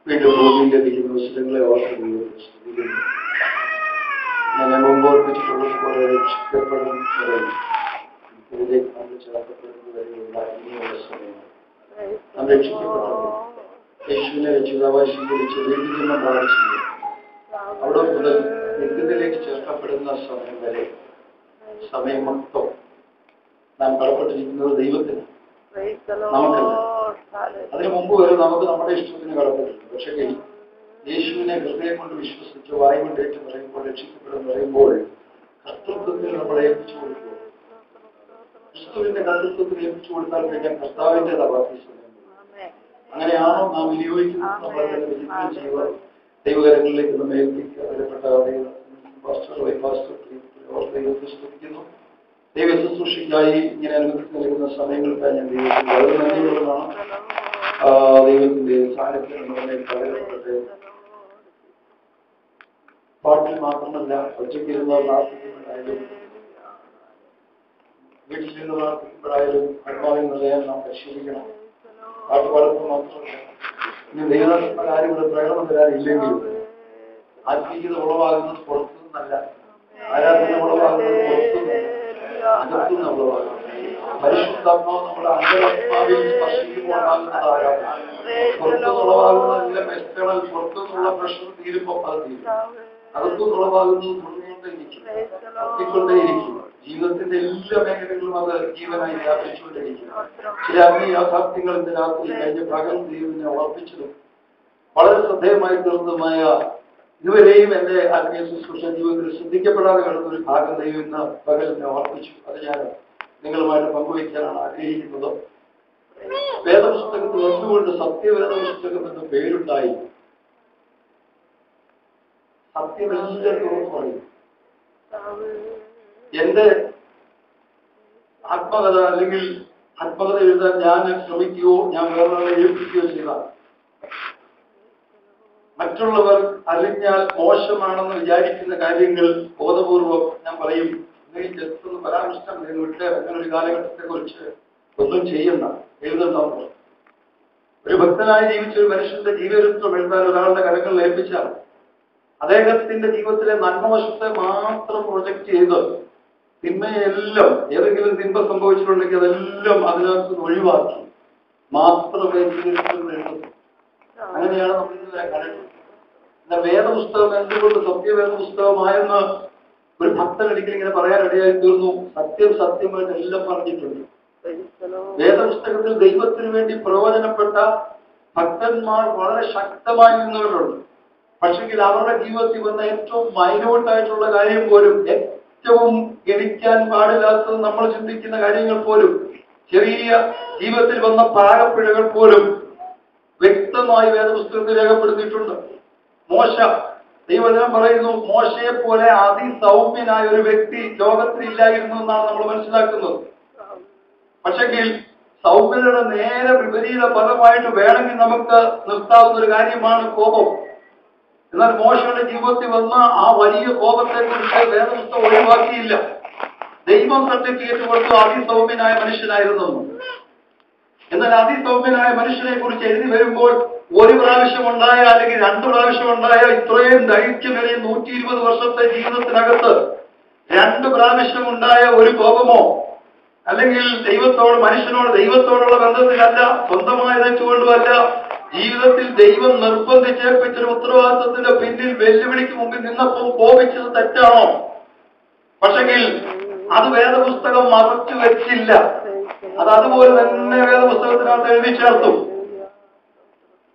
വീണ്ടും ഭൂമിയിലധികം ദിവസങ്ങളെ ഓർക്കുന്നു. ഞാൻ മുമ്പ് ഓർപ്പിച്ചിട്ടുള്ളതുപോലെ രക്ഷിക്കപ്പെടുന്നവരെ ഇതിലേക്ക് നമ്മൾ ചേർക്കപ്പെടുന്നവരെയുള്ള ഇനിയുള്ള സമയം നാം രക്ഷിക്കപ്പെട്ടത് യേശുവിനെ രക്ഷിതാവായി സ്വീകരിച്ച് ദൈവജന്മം പ്രാപിച്ചില്ല. അവിടെ മുതൽ നിത്യത്തിലേക്ക് ചേർക്കപ്പെടുന്ന സമയം വരെ സമയം മൊത്തം നാം കടപ്പെട്ടിരിക്കുന്നത് ദൈവത്തിന്, നമുക്കല്ല. അതിനു മുമ്പ് വരെ നമുക്ക് നമ്മുടെ ഇഷ്ടത്തിന് കടപ്പെട്ടിട്ടുണ്ട്. പക്ഷേ യേശുവിനെ ഹൃദയം കൊണ്ട് വിശ്വസിച്ച് വായു കൊണ്ടേറ്റ് പറയുമ്പോൾ രക്ഷിക്കപ്പെടുമെന്ന് പറയുമ്പോൾ കർത്തൃത്വത്തിൽ നമ്മളെ ഏൽപ്പിച്ചു കൊടുക്കുക. ക്രിസ്തുവിന്റെ കർത്തൃത്വത്തിൽ ഏൽപ്പിച്ചു കൊടുത്താൽ കഴിയാൻ കർത്താവിൻ്റെതാ ബാക്കി സമയം. അങ്ങനെയാണോ നാം വിനിയോഗിക്കുന്നത് നമ്മളെ തന്നെ വിചിത്രം ചെയ്യുക. ദൈവകരങ്ങളിലേക്ക് നമ്മെ ഏൽപ്പിക്കുക. വിലപ്പെട്ട ദൈവത്തെ സ്തുതിക്കുന്നു. ദൈവ ശുശ്രൂഷയ്ക്കായി ഇങ്ങനെ അനുവദിച്ച് നൽകുന്ന സമയങ്ങൾക്കായി ഞാൻ ദൈവത്തിന് വളരെ നന്ദിയുള്ളതാണ്. ദൈവത്തിന്റെ സാന്നിധ്യം നമ്മളെ പകരപ്പെടട്ടെ. പാട്ടിൽ മാത്രമല്ല, ഒറ്റയ്ക്കിരുന്ന പ്രാർത്ഥിക്കുമ്പോഴായാലും വീട്ടിലിരുന്ന് പ്രാർത്ഥിക്കുമ്പോഴായാലും ആത്മാവിൽ നിറയാൻ നാം പരിശീലിക്കണം. പാട്ടുപാടുമ്പോൾ മാത്രമല്ല, ഇനി ദൈവത്തിൽ ആരും ഇവിടെ പ്രകടനം തരാനില്ലെങ്കിലും ആത്മീയത ഉളവാകുന്നത് പുറത്തു നിന്നല്ല, ആരാധന ഉളവാകുന്നത് പുറത്തുനിന്നല്ല, അകത്തുനിന്ന് ഉളവാകുന്നത്. പരിശുദ്ധാത്മാവ് നമ്മുടെ അന്തരാത്മാവിൽ സ്പർശിക്കുമ്പോൾ ഉണ്ടാകുന്നത് ആരാധന. പുറത്തുനിന്ന് ഉളവാകുന്നതെല്ലാം എക്സ്റ്റേണൽ, പുറത്തുനിന്നുള്ള പ്രഷർ തീരുമ്പോൾ അത് തീരും. അകത്തുനിന്ന് ഉളവാകുന്നത് തുടർന്നുകൊണ്ടേയിരിക്കും. ജീവിതത്തിന്റെ എല്ലാ മേഖലകളിലും അത് ജീവനായി വ്യാപിച്ചുകൊണ്ടിരിക്കും. ചില ആത്മീയ യാഥാർത്ഥ്യങ്ങൾ ഇന്ന് രാത്രി കഴിഞ്ഞ പകൽ ദൈവത്തിനെ ഉറപ്പിച്ചതും വളരെ ശ്രദ്ധേയമായി തീർന്നതുമായ ഇതുവരെയും എന്റെ ആത്മീയ ശുശ്രൂഷ ജീവിതത്തിൽ ശ്രദ്ധിക്കപ്പെടാതെ കിടന്ന ഒരു ഭാഗം ദൈവം ഇന്ന് പകൽ എന്നെ ഓർപ്പിച്ചു. അത് ഞാൻ നിങ്ങളുമായിട്ട് പങ്കുവയ്ക്കാനാണ് ആഗ്രഹിക്കുന്നത്. വേദപുസ്തകത്തിൽ എന്തുകൊണ്ട് സത്യവേദ പുസ്തകം എന്ന പേരുണ്ടായി? സത്യമെല്ലാവരും പറയും. എന്റെ ആത്മകഥ അല്ലെങ്കിൽ ആത്മകഥ എഴുതാൻ ഞാൻ ശ്രമിക്കുകയോ ഞാൻ വേറൊരാളെ ഏൽപ്പിക്കുകയോ ചെയ്താൽ മറ്റുള്ളവർ അറിഞ്ഞാൽ മോശമാണെന്ന് വിചാരിക്കുന്ന കാര്യങ്ങൾ ബോധപൂർവം ഞാൻ പറയും. ജസ്റ്റ് ഒന്ന് പരാമർശം വിട്ട് അങ്ങനെ ഒരു കാലഘട്ടത്തെ കുറിച്ച് ഒന്നും ചെയ്യണ്ട, എഴുതണ്ടെന്ന്. ഒരു ഭക്തനായി ജീവിച്ച ഒരു മനുഷ്യന്റെ ജീവചരിത്രം എഴുതാൻ ഒരാളുടെ കരങ്ങളിൽ ഏൽപ്പിച്ചാൽ അദ്ദേഹത്തിന്റെ ജീവിതത്തിലെ നന്മവശത്തെ മാത്രം പ്രൊജക്ട് ചെയ്ത് തിന്മയെല്ലാം, ഏതെങ്കിലും തിന്മ സംഭവിച്ചിട്ടുണ്ടെങ്കിൽ അതെല്ലാം അതിനകത്ത് ഒഴിവാക്കി മാത്രമേ ജീവിതത്തിൽ എഴുതുന്നു. അങ്ങനെയാണ് നമ്മൾ ഇതുവരെ കണ്ടിട്ടുള്ളത്. എന്നാൽ വേദപുസ്തകം എന്തുകൊണ്ട് സത്യവേദ പുസ്തകമായെന്ന് ഒരു ഭക്തൻ ഒരിക്കലും ഇങ്ങനെ പറയാൻ ഇടയായി തീർന്നു. സത്യം സത്യമായിട്ട് എല്ലാം പറഞ്ഞിട്ടുണ്ട്. വേദപുസ്തകത്തിൽ ദൈവത്തിന് വേണ്ടി പ്രവചനപ്പെട്ട ഭക്തന്മാർ വളരെ ശക്തമായി നിന്നവരുണ്ട്. പക്ഷെങ്കിൽ അവരുടെ ജീവിതത്തിൽ വന്ന ഏറ്റവും മൈന്യൂട്ടായിട്ടുള്ള കാര്യം പോലും, ഏറ്റവും ഗണിക്കാൻ പാടില്ലാത്തത് നമ്മൾ ചിന്തിക്കുന്ന കാര്യങ്ങൾ പോലും, ചെറിയ ജീവിതത്തിൽ വന്ന പാകപ്പിഴകൾ പോലും വ്യക്തമായി വേദപുസ്തകത്തിൽ രേഖപ്പെടുത്തിയിട്ടുണ്ട്. മോശ, ദൈവവചനം പറയുന്നു, മോശയെ പോലെ അതിസൗമ്യനായ ഒരു വ്യക്തി ലോകത്തിൽ ഇല്ലായിരുന്നു എന്നാണ് നമ്മൾ മനസ്സിലാക്കുന്നത്. പക്ഷെങ്കിൽ സൗമ്യതയുടെ നേരെ വിപരീത പദമായിട്ട് വേണമെങ്കിൽ നമുക്ക് നിർത്താവുന്ന ഒരു കാര്യമാണ് കോപം. എന്നാൽ മോശയുടെ ജീവിതത്തിൽ വന്ന ആ വലിയ കോപത്തെ കുറിച്ച് വേദപുസ്തകം ഒഴിവാക്കിയില്ല. ദൈവം സർട്ടിഫിക്കറ്റ് കൊടുത്തു അതിസൗമ്യനായ മനുഷ്യനായിരുന്നു. എന്നാൽ അതിസൗമ്യനായ മനുഷ്യനെ കുറിച്ച് എഴുതി വരുമ്പോൾ ഒരു പ്രാവശ്യം ഉണ്ടായ അല്ലെങ്കിൽ 2 പ്രാവശ്യം ഉണ്ടായ ഇത്രയും ദൈർഘ്യമേറിയ 120 വർഷത്തെ ജീവിതത്തിനകത്ത് 2 പ്രാവശ്യം ഉണ്ടായ ഒരു കോപമോ അല്ലെങ്കിൽ ദൈവത്തോട്, മനുഷ്യനോട് ദൈവത്തോടുള്ള ബന്ധത്തിലല്ല, സ്വന്തമായി തെറ്റുകൊണ്ടുമല്ല, ജീവിതത്തിൽ ദൈവം നിർബന്ധിച്ചേൽപ്പിച്ചൊരു ഉത്തരവാദിത്വത്തിന്റെ പിന്നിൽ വെല്ലുവിളിക്ക് മുമ്പിൽ നിന്നപ്പോൾ കോപിച്ചത് തെറ്റാണോ? പക്ഷെങ്കിൽ അത് വേദപുസ്തകം മറച്ചു വെച്ചില്ല. അത് അതുപോലെ തന്നെ വേദപുസ്തകത്തിനകത്ത് എഴുതി ചേർത്തു.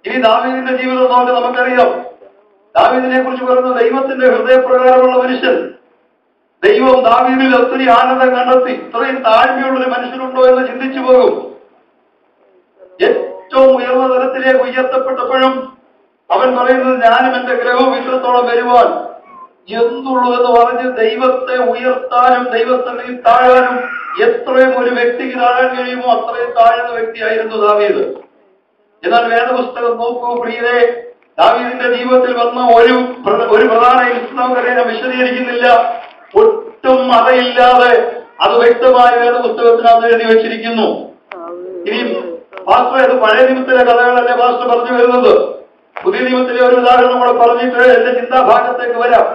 ഇനി ദാവീദിന്റെ ജീവിതം നമുക്കറിയാം. ദാവീദിനെ കുറിച്ച് പറയുന്ന ദൈവത്തിന്റെ ഹൃദയപ്രകാരമുള്ള മനുഷ്യൻ. ദൈവം ദാവീദിൽ ഒത്തിരി ആനന്ദം കണ്ടെത്തി. ഇത്രയും താഴ്മയുള്ളൊരു മനുഷ്യനുണ്ടോ എന്ന് ചിന്തിച്ചു പോകും. ഏറ്റവും ഉയർന്ന തലത്തിലേക്ക് ഉയർത്തപ്പെട്ടപ്പോഴും അവൻ പറയുന്നത്, ഞാനും എന്റെ ഗ്രഹവും ഇത്രത്തോളം വരുവാൻ എന്തുള്ളൂ എന്ന് പറഞ്ഞ് ദൈവത്തെ ഉയർത്താനും ദൈവസ്ഥയിൽ താഴാനും എത്രയും ഒരു വ്യക്തിക്ക് താഴാൻ കഴിയുമോ അത്രയും താഴ്ന്ന വ്യക്തിയായിരുന്നു ദാവീദ്. എന്നാൽ വേദപുസ്തകം നോക്കൂ പ്രിയരെ, ദാവീദിന്റെ ജീവിതത്തിൽ വന്ന ഒരു പ്രധാന നമുക്കറിയാൻ വിശദീകരിക്കുന്നില്ല. ഒട്ടും മതയില്ലാതെ അത് വ്യക്തമായ വേദപുസ്തകത്തിനകത്ത് എഴുതി വെച്ചിരിക്കുന്നു. ഇനി പാസ്റ്റർ അത് പഴയ നിയമത്തിലെ കഥകളല്ലേ പാസ്റ്റർ പറഞ്ഞു വരുന്നത്? പുതിയ നിയമത്തിലെ ഒരു ഉദാഹരണം കൂടെ പറഞ്ഞിട്ട് എന്റെ ചിന്താഭാഗത്തേക്ക് വരാം.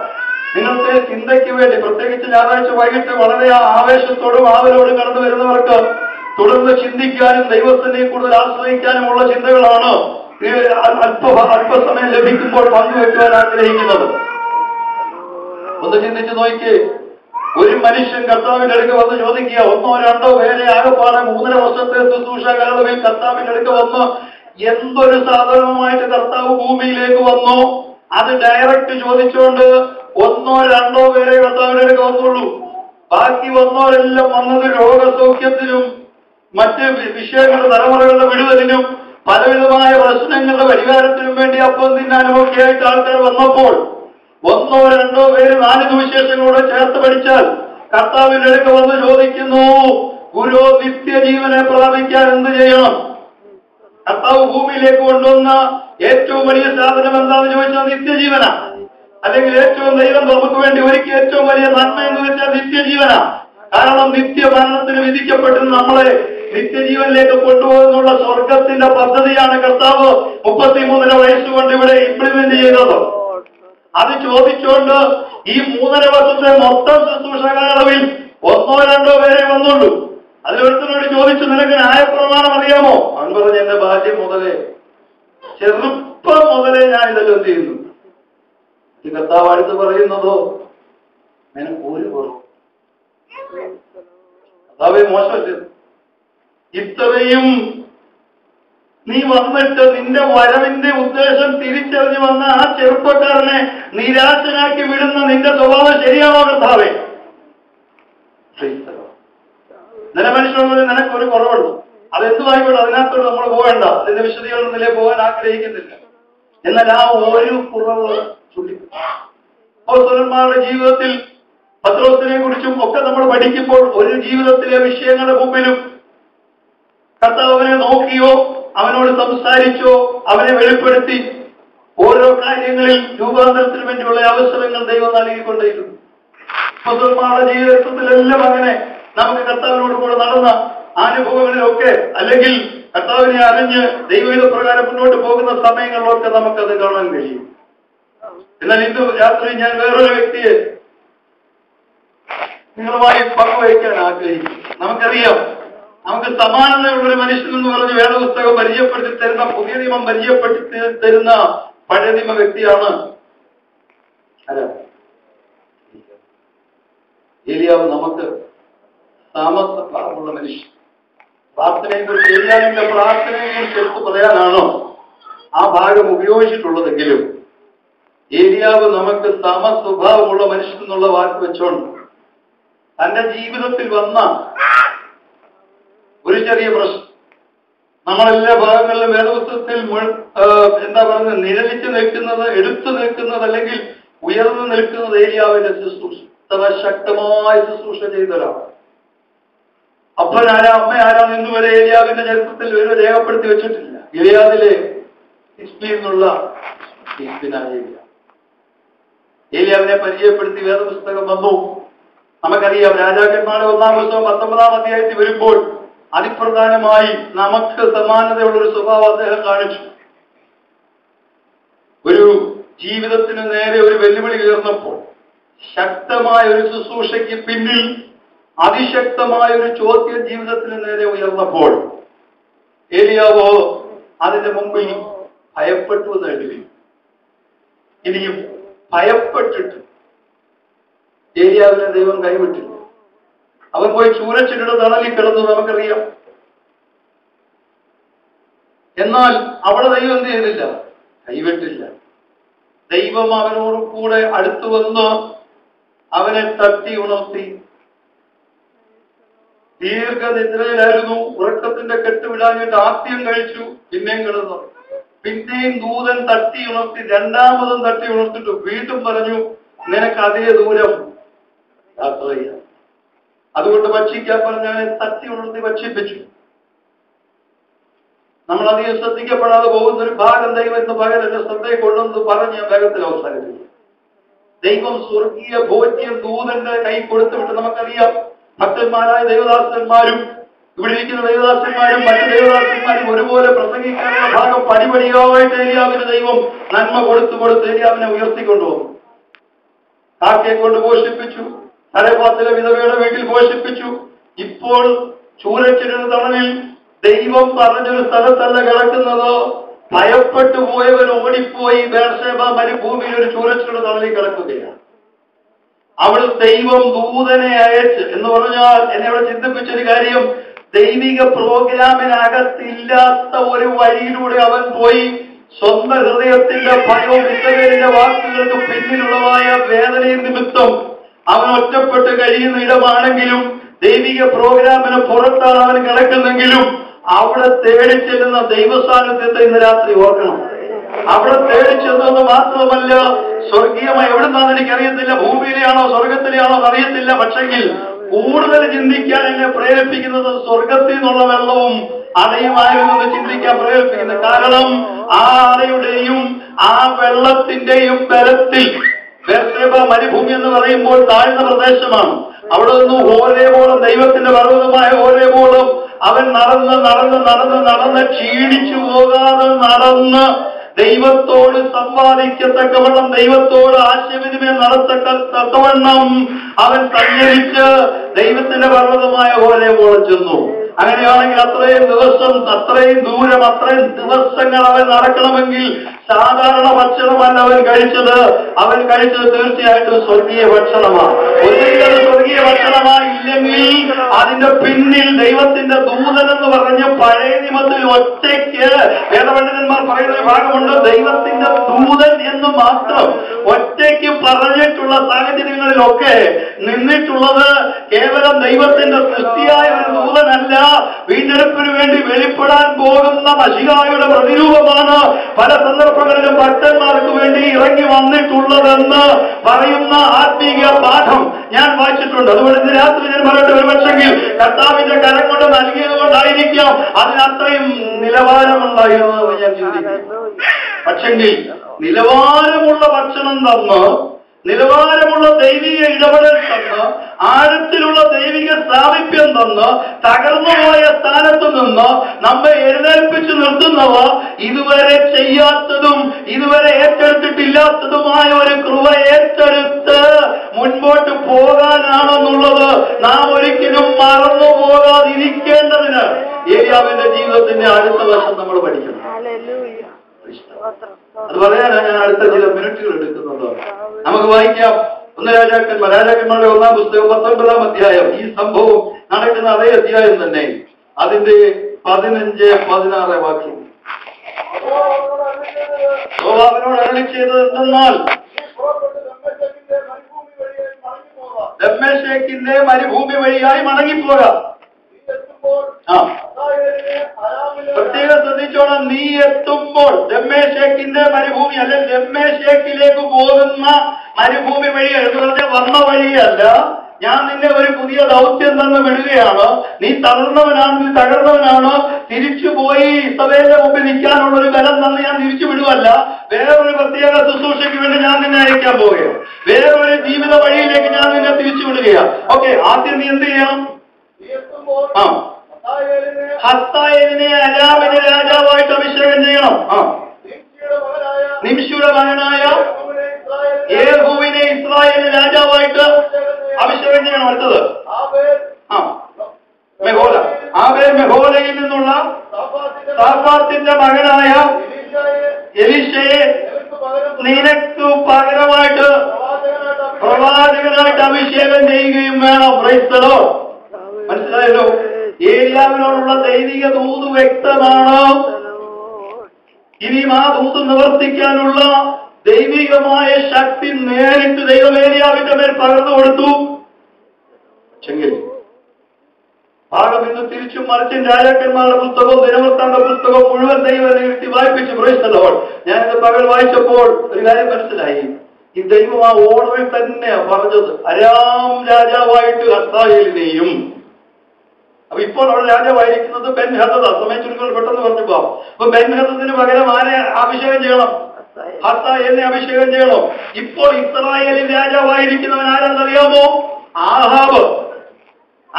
നിങ്ങൾക്ക് ചിന്തയ്ക്ക് വേണ്ടി പ്രത്യേകിച്ച് ഞായറാഴ്ച വൈകിട്ട് വളരെ ആവേശത്തോടും ആവലോടും കടന്നു വരുന്നവർക്ക് തുടർന്ന് ചിന്തിക്കാനും ദൈവത്തിനെ കൂടുതൽ ആശ്രയിക്കാനുമുള്ള ചിന്തകളാണ് അല്പസമയം ലഭിക്കുമ്പോൾ പങ്കുവെക്കുവാൻ ആഗ്രഹിക്കുന്നത്. ഒന്ന് ചിന്തിച്ചു നോക്കിയേ. ഒരു മനുഷ്യൻ കർത്താവിന്റെ അടുക്ക് വന്ന് ചോദിക്കുക, 1 or 2 പേരെ ആകെപ്പാടെ 3.5 വർഷത്തെ ശുശ്രൂഷ കാലയളവിൽ കർത്താവിന്റെ അടുക്ക് വന്ന് എന്തൊരു സാധനമായിട്ട് കർത്താവ് ഭൂമിയിലേക്ക് വന്നു, അത് ഡയറക്റ്റ് ചോദിച്ചുകൊണ്ട് 1 or 2 പേരെ കർത്താവിന്റെ അടുക്ക് വന്നുള്ളൂ. ബാക്കി വന്നവരെല്ലാം വന്നത് രോഗസൗഖ്യത്തിനും മറ്റ് വിഷയങ്ങളുടെ തലമുറകളുടെ വിടുതലിനും പലവിധമായ പ്രശ്നങ്ങളുടെ പരിഹാരത്തിനും വേണ്ടി അപ്പം തിന്നാനും ഒക്കെ ആയിട്ട് ആൾക്കാർ വന്നപ്പോൾ 1 or 2 പേര് 4 സുവിശേഷങ്ങളോട് ചേർത്ത് പഠിച്ചാൽ കർത്താവിന്റെ അടുക്ക് വന്ന് ചോദിക്കുന്നു, ഗുരു നിത്യജീവനെ പ്രാപിക്കാൻ എന്ത് ചെയ്യണം? കർത്താവ് ഭൂമിയിലേക്ക് കൊണ്ടുവന്ന ഏറ്റവും വലിയ സാധനം എന്താണെന്ന് ചോദിച്ചാൽ നിത്യജീവന. അല്ലെങ്കിൽ ഏറ്റവും ദൈവം നമുക്ക് വേണ്ടി ഒരുക്കി ഏറ്റവും വലിയ നന്മ എന്ന് വെച്ചാൽ നിത്യജീവന. കാരണം നിത്യമരണത്തിന് വിധിക്കപ്പെട്ട് നമ്മളെ നിത്യജീവനിലേക്ക് കൊണ്ടുപോകുന്നുള്ള സ്വർഗത്തിന്റെ പദ്ധതിയാണ് കർത്താവ് 33 വയസ്സുകൊണ്ട് ഇവിടെ ഇംപ്ലിമെന്റ് ചെയ്തത്. അത് ചോദിച്ചുകൊണ്ട് ഈ 3.5 വർഷത്തെ മൊത്തം ശുശ്രൂഷ കാലയളവിൽ 1 or 2 പേരെ വന്നുള്ളൂ. അതിലൊരുത്തനോട് ചോദിച്ചു, നിനക്ക് ന്യായപ്രമാണം അറിയാമോ? അവൻ പറഞ്ഞു, എന്റെ ബാല്യം മുതലേ, ചെറുപ്പം മുതലേ ഞാൻ ഇതെല്ലാം എന്ത് ചെയ്യുന്നു. ഈ കർത്താവ് അടുത്ത് പറയുന്നതോ, നിനക്ക് ഒരു കുറവ്. കർത്താവേ, മോശമല്ലേ ഇത്രയും നീ വന്നിട്ട് നിന്റെ വരവിന്റെ ഉദ്ദേശം തിരിച്ചറിഞ്ഞു വന്ന ആ ചെറുപ്പക്കാരനെ നിരാശനാക്കി വിടുന്ന നിന്റെ സ്വഭാവം ശരിയാണോ കർത്താവേ? നില മനുഷ്യനോട് നിനക്കൊരു കുറവുള്ളൂ. അതെന്തുമായിക്കോട്ടെ, അതിനകത്തോട് നമ്മൾ പോകേണ്ട, അതിന്റെ വിശദീകരണത്തിലേക്ക് പോകാൻ ആഗ്രഹിക്കുന്നില്ല. എന്നാൽ ആ ഒരു കുറവ് അപ്പോസ്തലന്മാരുടെ ജീവിതത്തിൽ പത്രോസിനെ കുറിച്ചും ഒക്കെ നമ്മൾ പഠിക്കുമ്പോൾ ഒരു ജീവിതത്തിലെ വിഷയങ്ങളുടെ മുമ്പിലും കർത്താവ് അവനെ നോക്കിയോ അവനോട് സംസാരിച്ചോ അവനെ വെളിപ്പെടുത്തി ഓരോ കാര്യങ്ങളിൽ രൂപാന്തരത്തിന് വേണ്ടിയുള്ള അവസരങ്ങൾ ദൈവം നൽകിക്കൊണ്ടേയിരുന്നു. അപ്പോസ്തലന്മാരുടെ ജീവിതത്തിലെല്ലാം അങ്ങനെ നമുക്ക് കർത്താവിനോട് കൂടെ നടന്ന അനുഭവങ്ങളിലൊക്കെ അല്ലെങ്കിൽ കർത്താവിനെ അറിഞ്ഞ് ദൈവഹിതപ്രകാരം മുന്നോട്ട് പോകുന്ന സമയങ്ങളിലൊക്കെ നമുക്കത് കാണാൻ കഴിയും. എന്നാൽ ഇന്ന് രാത്രി ഞാൻ വേറൊരു വ്യക്തിയെ നിങ്ങളുമായി പങ്കുവയ്ക്കാൻ ആഗ്രഹിക്കും. നമുക്കറിയാം, നമുക്ക് സമാനതയുള്ളൊരു മനുഷ്യൻ എന്ന് പറഞ്ഞ് വേദപുസ്തകം പരിചയപ്പെടുത്തി തരുന്ന, പുതിയ നിയമം പരിചയപ്പെടുത്തി തരുന്ന പഴയ നിയമ വ്യക്തിയാണ് ഏലിയാവ്. നമുക്ക് താമസമുള്ള മനുഷ്യൻ. പ്രാർത്ഥനയെക്കുറിച്ച് ഏലിയാവിന്റെ പ്രാർത്ഥനയെക്കുറിച്ച് എടുത്തു പറയാനാണോ ആ ഭാഗം ഉപയോഗിച്ചിട്ടുള്ളതെങ്കിലും ഏലിയാവ് നമുക്ക് സമസ്വഭാവമുള്ള മനുഷ്യൻ എന്നുള്ള വാക്ക് വെച്ചോണ്ട് തന്റെ ജീവിതത്തിൽ വന്ന ഒരു ചെറിയ പ്രശ്നം നമ്മളെല്ലാ ഭാഗങ്ങളിലും വേദപുസ്തകത്തിൽ എന്താ പറയുന്നത്, നിഴലിച്ചു നിൽക്കുന്നത്, എടുത്തു നിൽക്കുന്നത് അല്ലെങ്കിൽ ഉയർന്നു നിൽക്കുന്നത് ഏലിയാവിന്റെ ശുശ്രൂഷ. ശക്തമായ ശുശ്രൂഷ ചെയ്തൊരാൾ. അപ്പനാരാ അമ്മയാരാന്ന് ഇന്നുവരെ ഏലിയാവിന്റെ ചരിത്രത്തിൽ ഒരു രേഖപ്പെടുത്തി വെച്ചിട്ടില്ല. ഗിലെയാദിലെ ഹിസ്ബി എന്നുള്ള ഏലിയാവിനെ പരിചയപ്പെടുത്തി വേദപുസ്തകം വന്നു. നമുക്കറിയാം, രാജാക്കന്മാരുടെ 1-ാം പുസ്തകം 19-ാം അധ്യായത്തിൽ വരുമ്പോൾ അതിപ്രധാനമായി നമുക്ക് സമാനതയുള്ളൊരു സ്വഭാവം അദ്ദേഹം കാണിച്ചു. ഒരു ജീവിതത്തിന് നേരെ ഒരു വെല്ലുവിളി ഉയർന്നപ്പോൾ, ശക്തമായ ഒരു ശുശ്രൂഷയ്ക്ക് പിന്നിൽ അതിശക്തമായ ഒരു ചോദ്യം ജീവിതത്തിന് നേരെ ഉയർന്നപ്പോൾ ഏലിയാവോ അതിന്റെ മുമ്പിൽ ഭയപ്പെട്ടു എന്ന് എഴുതി. ഇനിയും ഭയപ്പെട്ടിട്ട് ഏലിയാവിനെ ദൈവം കൈവിട്ടില്ല. അവൻ പോയി ചൂരച്ചിരുടെ തണലിൽ കിടന്നു, നമുക്കറിയാം. എന്നാൽ അവിടെ ദൈവം എന്ത് ചെയ്തില്ല? കൈവിട്ടില്ല. ദൈവം അവനോട് കൂടെ അടുത്തു വന്ന് അവനെ തട്ടി ഉണർത്തി. ദീർഘനിദ്രയിലായിരുന്നു, ഉറക്കത്തിന്റെ കെട്ടുവിടാഞ്ഞിട്ട് ആദ്യം കഴിച്ചു, പിന്നെയും കിടന്നു. പിന്നെയും ദൂതൻ തട്ടി ഉണർത്തി, 2ാമതും തട്ടി ഉണർത്തിട്ടു വീണ്ടും പറഞ്ഞു, നിനക്ക് അതേ ദൂരം യാത്ര ചെയ്യാം. അതുകൊണ്ട് ഭക്ഷിക്കാൻ പറഞ്ഞവനെ തട്ടി ഉണർത്തി ഭക്ഷിപ്പിച്ചു. നമ്മൾ അധികം ശ്രദ്ധിക്കപ്പെടാതെ പോകുന്ന ഒരു ഭാഗം ദൈവം ഇന്ന് പകരം എന്റെ ശ്രദ്ധയെ കൊണ്ടുവന്ന് പറഞ്ഞ് ഞാൻ വേഗത്തിൽ അവസാനിപ്പിക്കും. ദൈവം സ്വർഗീയ ഭോജ്യം ദൂതന്റെ കൈ കൊടുത്തുവിട്ട് നമുക്കറിയാം, ഭക്തന്മാരായ ദൈവദാസന്മാരും ഇവിടെ ഇരിക്കുന്ന ദേവദാസന്മാരും മറ്റു ദേവദാസന്മാരും ഒരുപോലെ പ്രസംഗിക്കാനുള്ള ഭാഗം പടിപടിയായിട്ട് ഏലിയാവിന് ദൈവം നന്മ കൊടുത്ത് ഏലിയാവിനെ ഉയർത്തിക്കൊണ്ടുവന്നു. കാക്കയെ കൊണ്ട് പോഷിപ്പിച്ചു, സരഫാത്തിലെ വിധവയുടെ വീട്ടിൽ പോഷിപ്പിച്ചു. ഇപ്പോൾ ചൂരച്ചിരുന്ന തണലിൽ ദൈവം പറഞ്ഞൊരു സ്ഥലത്തല്ല കിടക്കുന്നത്. ഭയപ്പെട്ടു പോയവൻ ഓടിപ്പോയി ബേർശേബ മരുഭൂമിയിൽ ഒരു ചൂരച്ചിരുന്ന തണലിൽ കിടക്കുകയാണ്. അവിടെ ദൈവം ദൂതനെ അയച്ച് എന്ന് പറഞ്ഞാൽ എന്നെ അവിടെ ചിന്തിപ്പിച്ചൊരു കാര്യം, ദൈവിക പ്രോഗ്രാമിനകത്തില്ലാത്ത ഒരു വഴിയിലൂടെ അവൻ പോയി സ്വന്തം ഹൃദയത്തിന്റെ ഭയവും ഇസ്രായേലിന്റെ വാക്കുകൾക്ക് പിന്നിലുള്ളതായ വേദനയും നിമിത്തം അവൻ ഒറ്റപ്പെട്ട് കഴിയുന്ന ഇടമാണെങ്കിലും ദൈവിക പ്രോഗ്രാമിന് പുറത്താണ് അവൻ കിടക്കുന്നെങ്കിലും അവിടെ തേടി ചെല്ലുന്ന ദൈവസാന്നിധ്യത്തെ ഇന്ന് രാത്രി ഓർക്കണം. അവിടെ തേടി ചെന്നത് മാത്രമല്ല, സ്വർഗീയമായി എവിടുന്നാന്ന് എനിക്കറിയത്തില്ല, ഭൂമിയിലെയാണോ സ്വർഗത്തിലെയാണോ അറിയത്തില്ല. പക്ഷെങ്കിൽ കൂടുതൽ ചിന്തിക്കാൻ എന്നെ പ്രേരിപ്പിക്കുന്നത് സ്വർഗത്തിൽ നിന്നുള്ള വെള്ളവും അടയുമായിരുന്നു ചിന്തിക്കാൻ പ്രേരിപ്പിക്കുന്നത്. കാരണം ആ അടയുടെയും ആ വെള്ളത്തിന്റെയും ബലത്തിൽ ബേർശേബ മരുഭൂമി എന്ന് പറയുമ്പോൾ താഴ്ന്ന പ്രദേശമാണ്. അവിടെ നിന്ന് ഹോരേബോളം, ദൈവത്തിന്റെ പർവ്വതമായ ഹോരേബോളം അവൻ നടന്ന് ക്ഷീണിച്ചു പോകാതെ നടന്ന് ദൈവത്തോട് സംവാദിക്കത്തക്കവണ്ണം, ദൈവത്തോട് ആശയവിനിമയം നടത്തത്തക്കവണ്ണം അവൻ സഞ്ചരിച്ച് ദൈവത്തിന്റെ പർവ്വതമായ ഹോരേബോളം ചെന്നു. അങ്ങനെയാണെങ്കിൽ അത്രയും ദൂരം അത്രയും ദിവസങ്ങൾ അവൻ നടക്കണമെങ്കിൽ സാധാരണ ഭക്ഷണമല്ല അവൻ കഴിച്ചത്. അവൻ കഴിച്ചത് തീർച്ചയായിട്ടും സ്വർഗീയ ഭക്ഷണമാണ്. ഒരിക്കലും സ്വർഗീയ ഭക്ഷണമായില്ലെങ്കിൽ അതിന്റെ പിന്നിൽ ദൈവത്തിന്റെ ദൂതൻ എന്ന് പറഞ്ഞ് പഴയ നിയമത്തിൽ ഒറ്റയ്ക്ക് വേദപണ്ഡിതന്മാർ പറയുന്ന ഭാഗമുണ്ട്. ദൈവത്തിന്റെ ദൂതൻ എന്ന് മാത്രം ഒറ്റയ്ക്ക് പറഞ്ഞിട്ടുള്ള സാഹചര്യങ്ങളിലൊക്കെ നിന്നിട്ടുള്ളത് കേവലം ദൈവത്തിന്റെ സൃഷ്ടിയായ ഒരു ദൂതനല്ല, വീണ്ടെടുപ്പിന് വേണ്ടി വെളിപ്പെടാൻ പോകുന്ന മശിഹായുടെ പ്രതിരൂപമാണ്. പല സന്ദർഭങ്ങളിലും ഭക്തന്മാർക്ക് വേണ്ടി ഇറങ്ങി വന്നിട്ടുള്ളതെന്ന് പറയുന്ന ആത്മീയ പാഠം ഞാൻ വായിച്ചിട്ടുണ്ട്. അതുകൊണ്ട് ഇന്ന് രാത്രി ഞാൻ പറയട്ടെ, ഒരു പക്ഷെങ്കിൽ കർത്താവിന്റെ കരം കൊണ്ട് നൽകിയത് കൊണ്ടായിരിക്കാം അതിനത്രയും നിലവാരമുണ്ടായിരുന്നത് ഞാൻ ചിന്തിക്കുന്നു. പക്ഷെങ്കിൽ നിലവാരമുള്ള ഭക്ഷണം തന്ന്, നിലവാരമുള്ള ദൈവിക ഇടപെടൽ തന്ന്, ആഴത്തിലുള്ള ദൈവിക സാമീപ്യം തന്ന്, തകർന്നുപോയ സ്ഥാനത്ത് നിന്ന് നമ്മെ എഴുന്നേൽപ്പിച്ചു നിർത്തുന്നവ ഇതുവരെ ചെയ്യാത്തതും ഇതുവരെ ഏറ്റെടുത്തിട്ടില്ലാത്തതുമായ ഒരു കൃപ ഏറ്റെടുത്ത് മുൻപോട്ട് പോകാനാണെന്നുള്ളത് നാം ഒരിക്കലും മറന്നു പോകാതിരിക്കേണ്ടതിന് ഏലിയാവിന്റെ ജീവിതത്തിന്റെ അടുത്ത വർഷം നമ്മൾ പഠിക്കണം. അത് പറയാനാണ് ഞാൻ അടുത്ത ചില മിനിറ്റുകൾ എടുക്കുന്നത്. നമുക്ക് വായിക്കാം. രാജാക്കന്മാരുടെ 1-ാം പുസ്തകം 19-ാം അധ്യായം. ഈ സംഭവം നടക്കുന്ന അതേ അധ്യായം തന്നെ, അതിന്റെ 15-16 വാക്യം. യോവാബിനോട് അരുളി ചെയ്തത് എന്തെന്നാൽ, ദമ്മേശേക്കിന്റെ മരുഭൂമി വഴിയായി മടങ്ങിപ്പോകാം. പ്രത്യേകം ശ്രദ്ധിച്ചോണം, നീ എത്തുമ്പോൾ ദമ്മേശേക്കിന്റെ മരുഭൂമി അല്ലെങ്കിൽ ദമ്മേശേക്കിലേക്ക് പോകുന്ന മരുഭൂമി വഴി എന്ന് പറഞ്ഞാൽ വന്ന വഴിയല്ല. ഞാൻ നിന്നെ ഒരു പുതിയ ദൗത്യം തന്ന് വിടുകയാണ്. നീ തകർന്നവനാണ്, തിരിച്ചുപോയി ഇസ്രായേലിന്റെ മുമ്പിൽ നിൽക്കാനുള്ള ഒരു ബലം തന്ന് ഞാൻ തിരിച്ചു വിടുവല്ല. വേറൊരു പ്രത്യേക ശുശ്രൂഷയ്ക്ക് വേണ്ടി ഞാൻ നിന്നെ അയക്കാൻ പോവുകയാണ്. വേറൊരു ജീവിത വഴിയിലേക്ക് ഞാൻ നിന്നെ തിരിച്ചു വിടുകയാണ്. ഓക്കെ, ആദ്യം നീ എന്ത് ചെയ്യണം? ഹത്തായേലിനെ അരാമിനെ രാജാവായിട്ട് അഭിഷേകം ചെയ്യണം. നിംശിയുടെ മകനായ യേഹൂവിനെ ഇസ്രായേലിന് രാജാവായിട്ട് അഭിഷേകം ചെയ്യണം. അടുത്തത് മെഹോലയിൽ നിന്നുള്ള സാഫാത്തിന്റെ മകനായ എലീശയെ നിനക്ക് പകരമായിട്ട് പ്രവാചകനായിട്ട് അഭിഷേകം ചെയ്യുകയും വേണം. Price the Lord. മനസ്സിലായല്ലോ? ഏലിയാവിനോടുള്ള ദൈവിക ദൂത് വ്യക്തമാണ്. ഇനിയും ആ ദൂത് നിവർത്തിക്കാനുള്ള ദൈവികമായ ശക്തി നേരിട്ട് ദൈവം ഏലിയാവിന്റെ മേൽ പകർന്നു കൊടുത്തു. ഭാഗം ഇന്ന് തിരിച്ചും മറിച്ചും രാജാക്കന്മാരുടെ പുസ്തകവും ദിനവൃത്താന്ത പുസ്തകവും മുഴുവൻ ദൈവം നിർത്തി വായിപ്പിച്ചു. Price the Lord. ഞാനിത് പകൽ വായിച്ചപ്പോൾ ഒരു കാര്യം മനസ്സിലായി. ഈ ദൈവം ആ ഓർഡറിൽ തന്നെയാ പറഞ്ഞത്. അരാം രാജാവായിട്ട് ഹത്തായേലിനെയും, അപ്പൊ ഇപ്പോൾ അവിടെ രാജാവായിരിക്കുന്നത് ബെൻഹദദ്. സമയം ചുരുക്കം പെട്ടെന്ന് പറഞ്ഞു പോവാം. അപ്പൊ ബെൻഹദദിന് പകരം ആരെ അഭിഷേകം ചെയ്യണം? ഹത്തായേലിനെ അഭിഷേകം ചെയ്യണം. ഇപ്പോൾ ഇസ്രായേലിൽ രാജാവായിരിക്കുന്നവൻ ആരാന്നറിയാമോ? ആഹാബ്.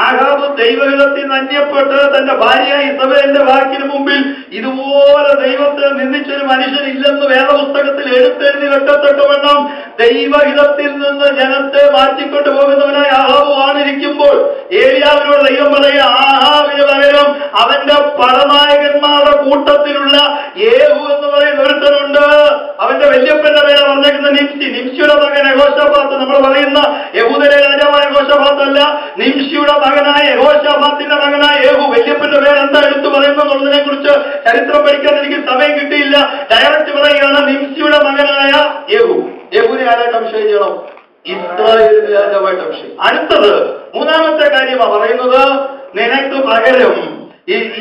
ആഹാബ് ദൈവഹിതത്തിൽ നിന്ന് അന്യപ്പെട്ട് തന്റെ ഭാര്യ ഇസബേലിന്റെ വാക്കിന് മുമ്പിൽ ഇതുപോലെ ദൈവത്തെ നിന്ദിച്ചൊരു മനുഷ്യനില്ലെന്ന് വേദപുസ്തകത്തിൽ എടുത്തെഴുതി വെക്കത്തക്കവണ്ണം ദൈവഹിതത്തിൽ നിന്ന് ജനത്തെ മാറ്റിക്കൊണ്ടു പോകുന്നവനായി ആഹാബ് വാണിരിക്കുമ്പോൾ ഏലിയാവിനോട് ദൈവം പറയുക, ആഹാബിന് പകരം അവന്റെ പടനായകന്മാരുടെ കൂട്ടത്തിലുള്ള യേഹൂ എന്ന് പറയുന്ന ഒരുത്തനുണ്ട്. അവന്റെ വല്യപ്പന്റെ പേരെ പറഞ്ഞേക്കുന്ന നിംസിയുടെ മകൻ യഹോശാഫാത്ത്. നമ്മൾ പറയുന്ന യഹൂദയിലെ രാജാവായ യഹോശാഫാത്ത് അല്ല, നിംസിയുടെ മകനായ യഹോശാഫാത്തിന്റെ മകനായ യേഹൂ. വല്യപ്പന്റെ പേര് എന്താ എടുത്തു പറയുന്നതിനെ കുറിച്ച് ചരിത്രം പഠിക്കാൻ എനിക്ക് സമയം കിട്ടിയില്ല. ഡയറക്റ്റ് പറയുകയാണ്, നിംസിയുടെ മകനായ യേഹൂ. യേഹൂവിനെ ആരായിട്ട് അഭിഷേകം ചെയ്യണം? ഇസ്രായേലിന്റെ രാജാവായിട്ട് അഭിഷേകം. അടുത്തത് മൂന്നാമത്തെ കാര്യമാണ് പറയുന്നത്, നിനക്ക് പകരം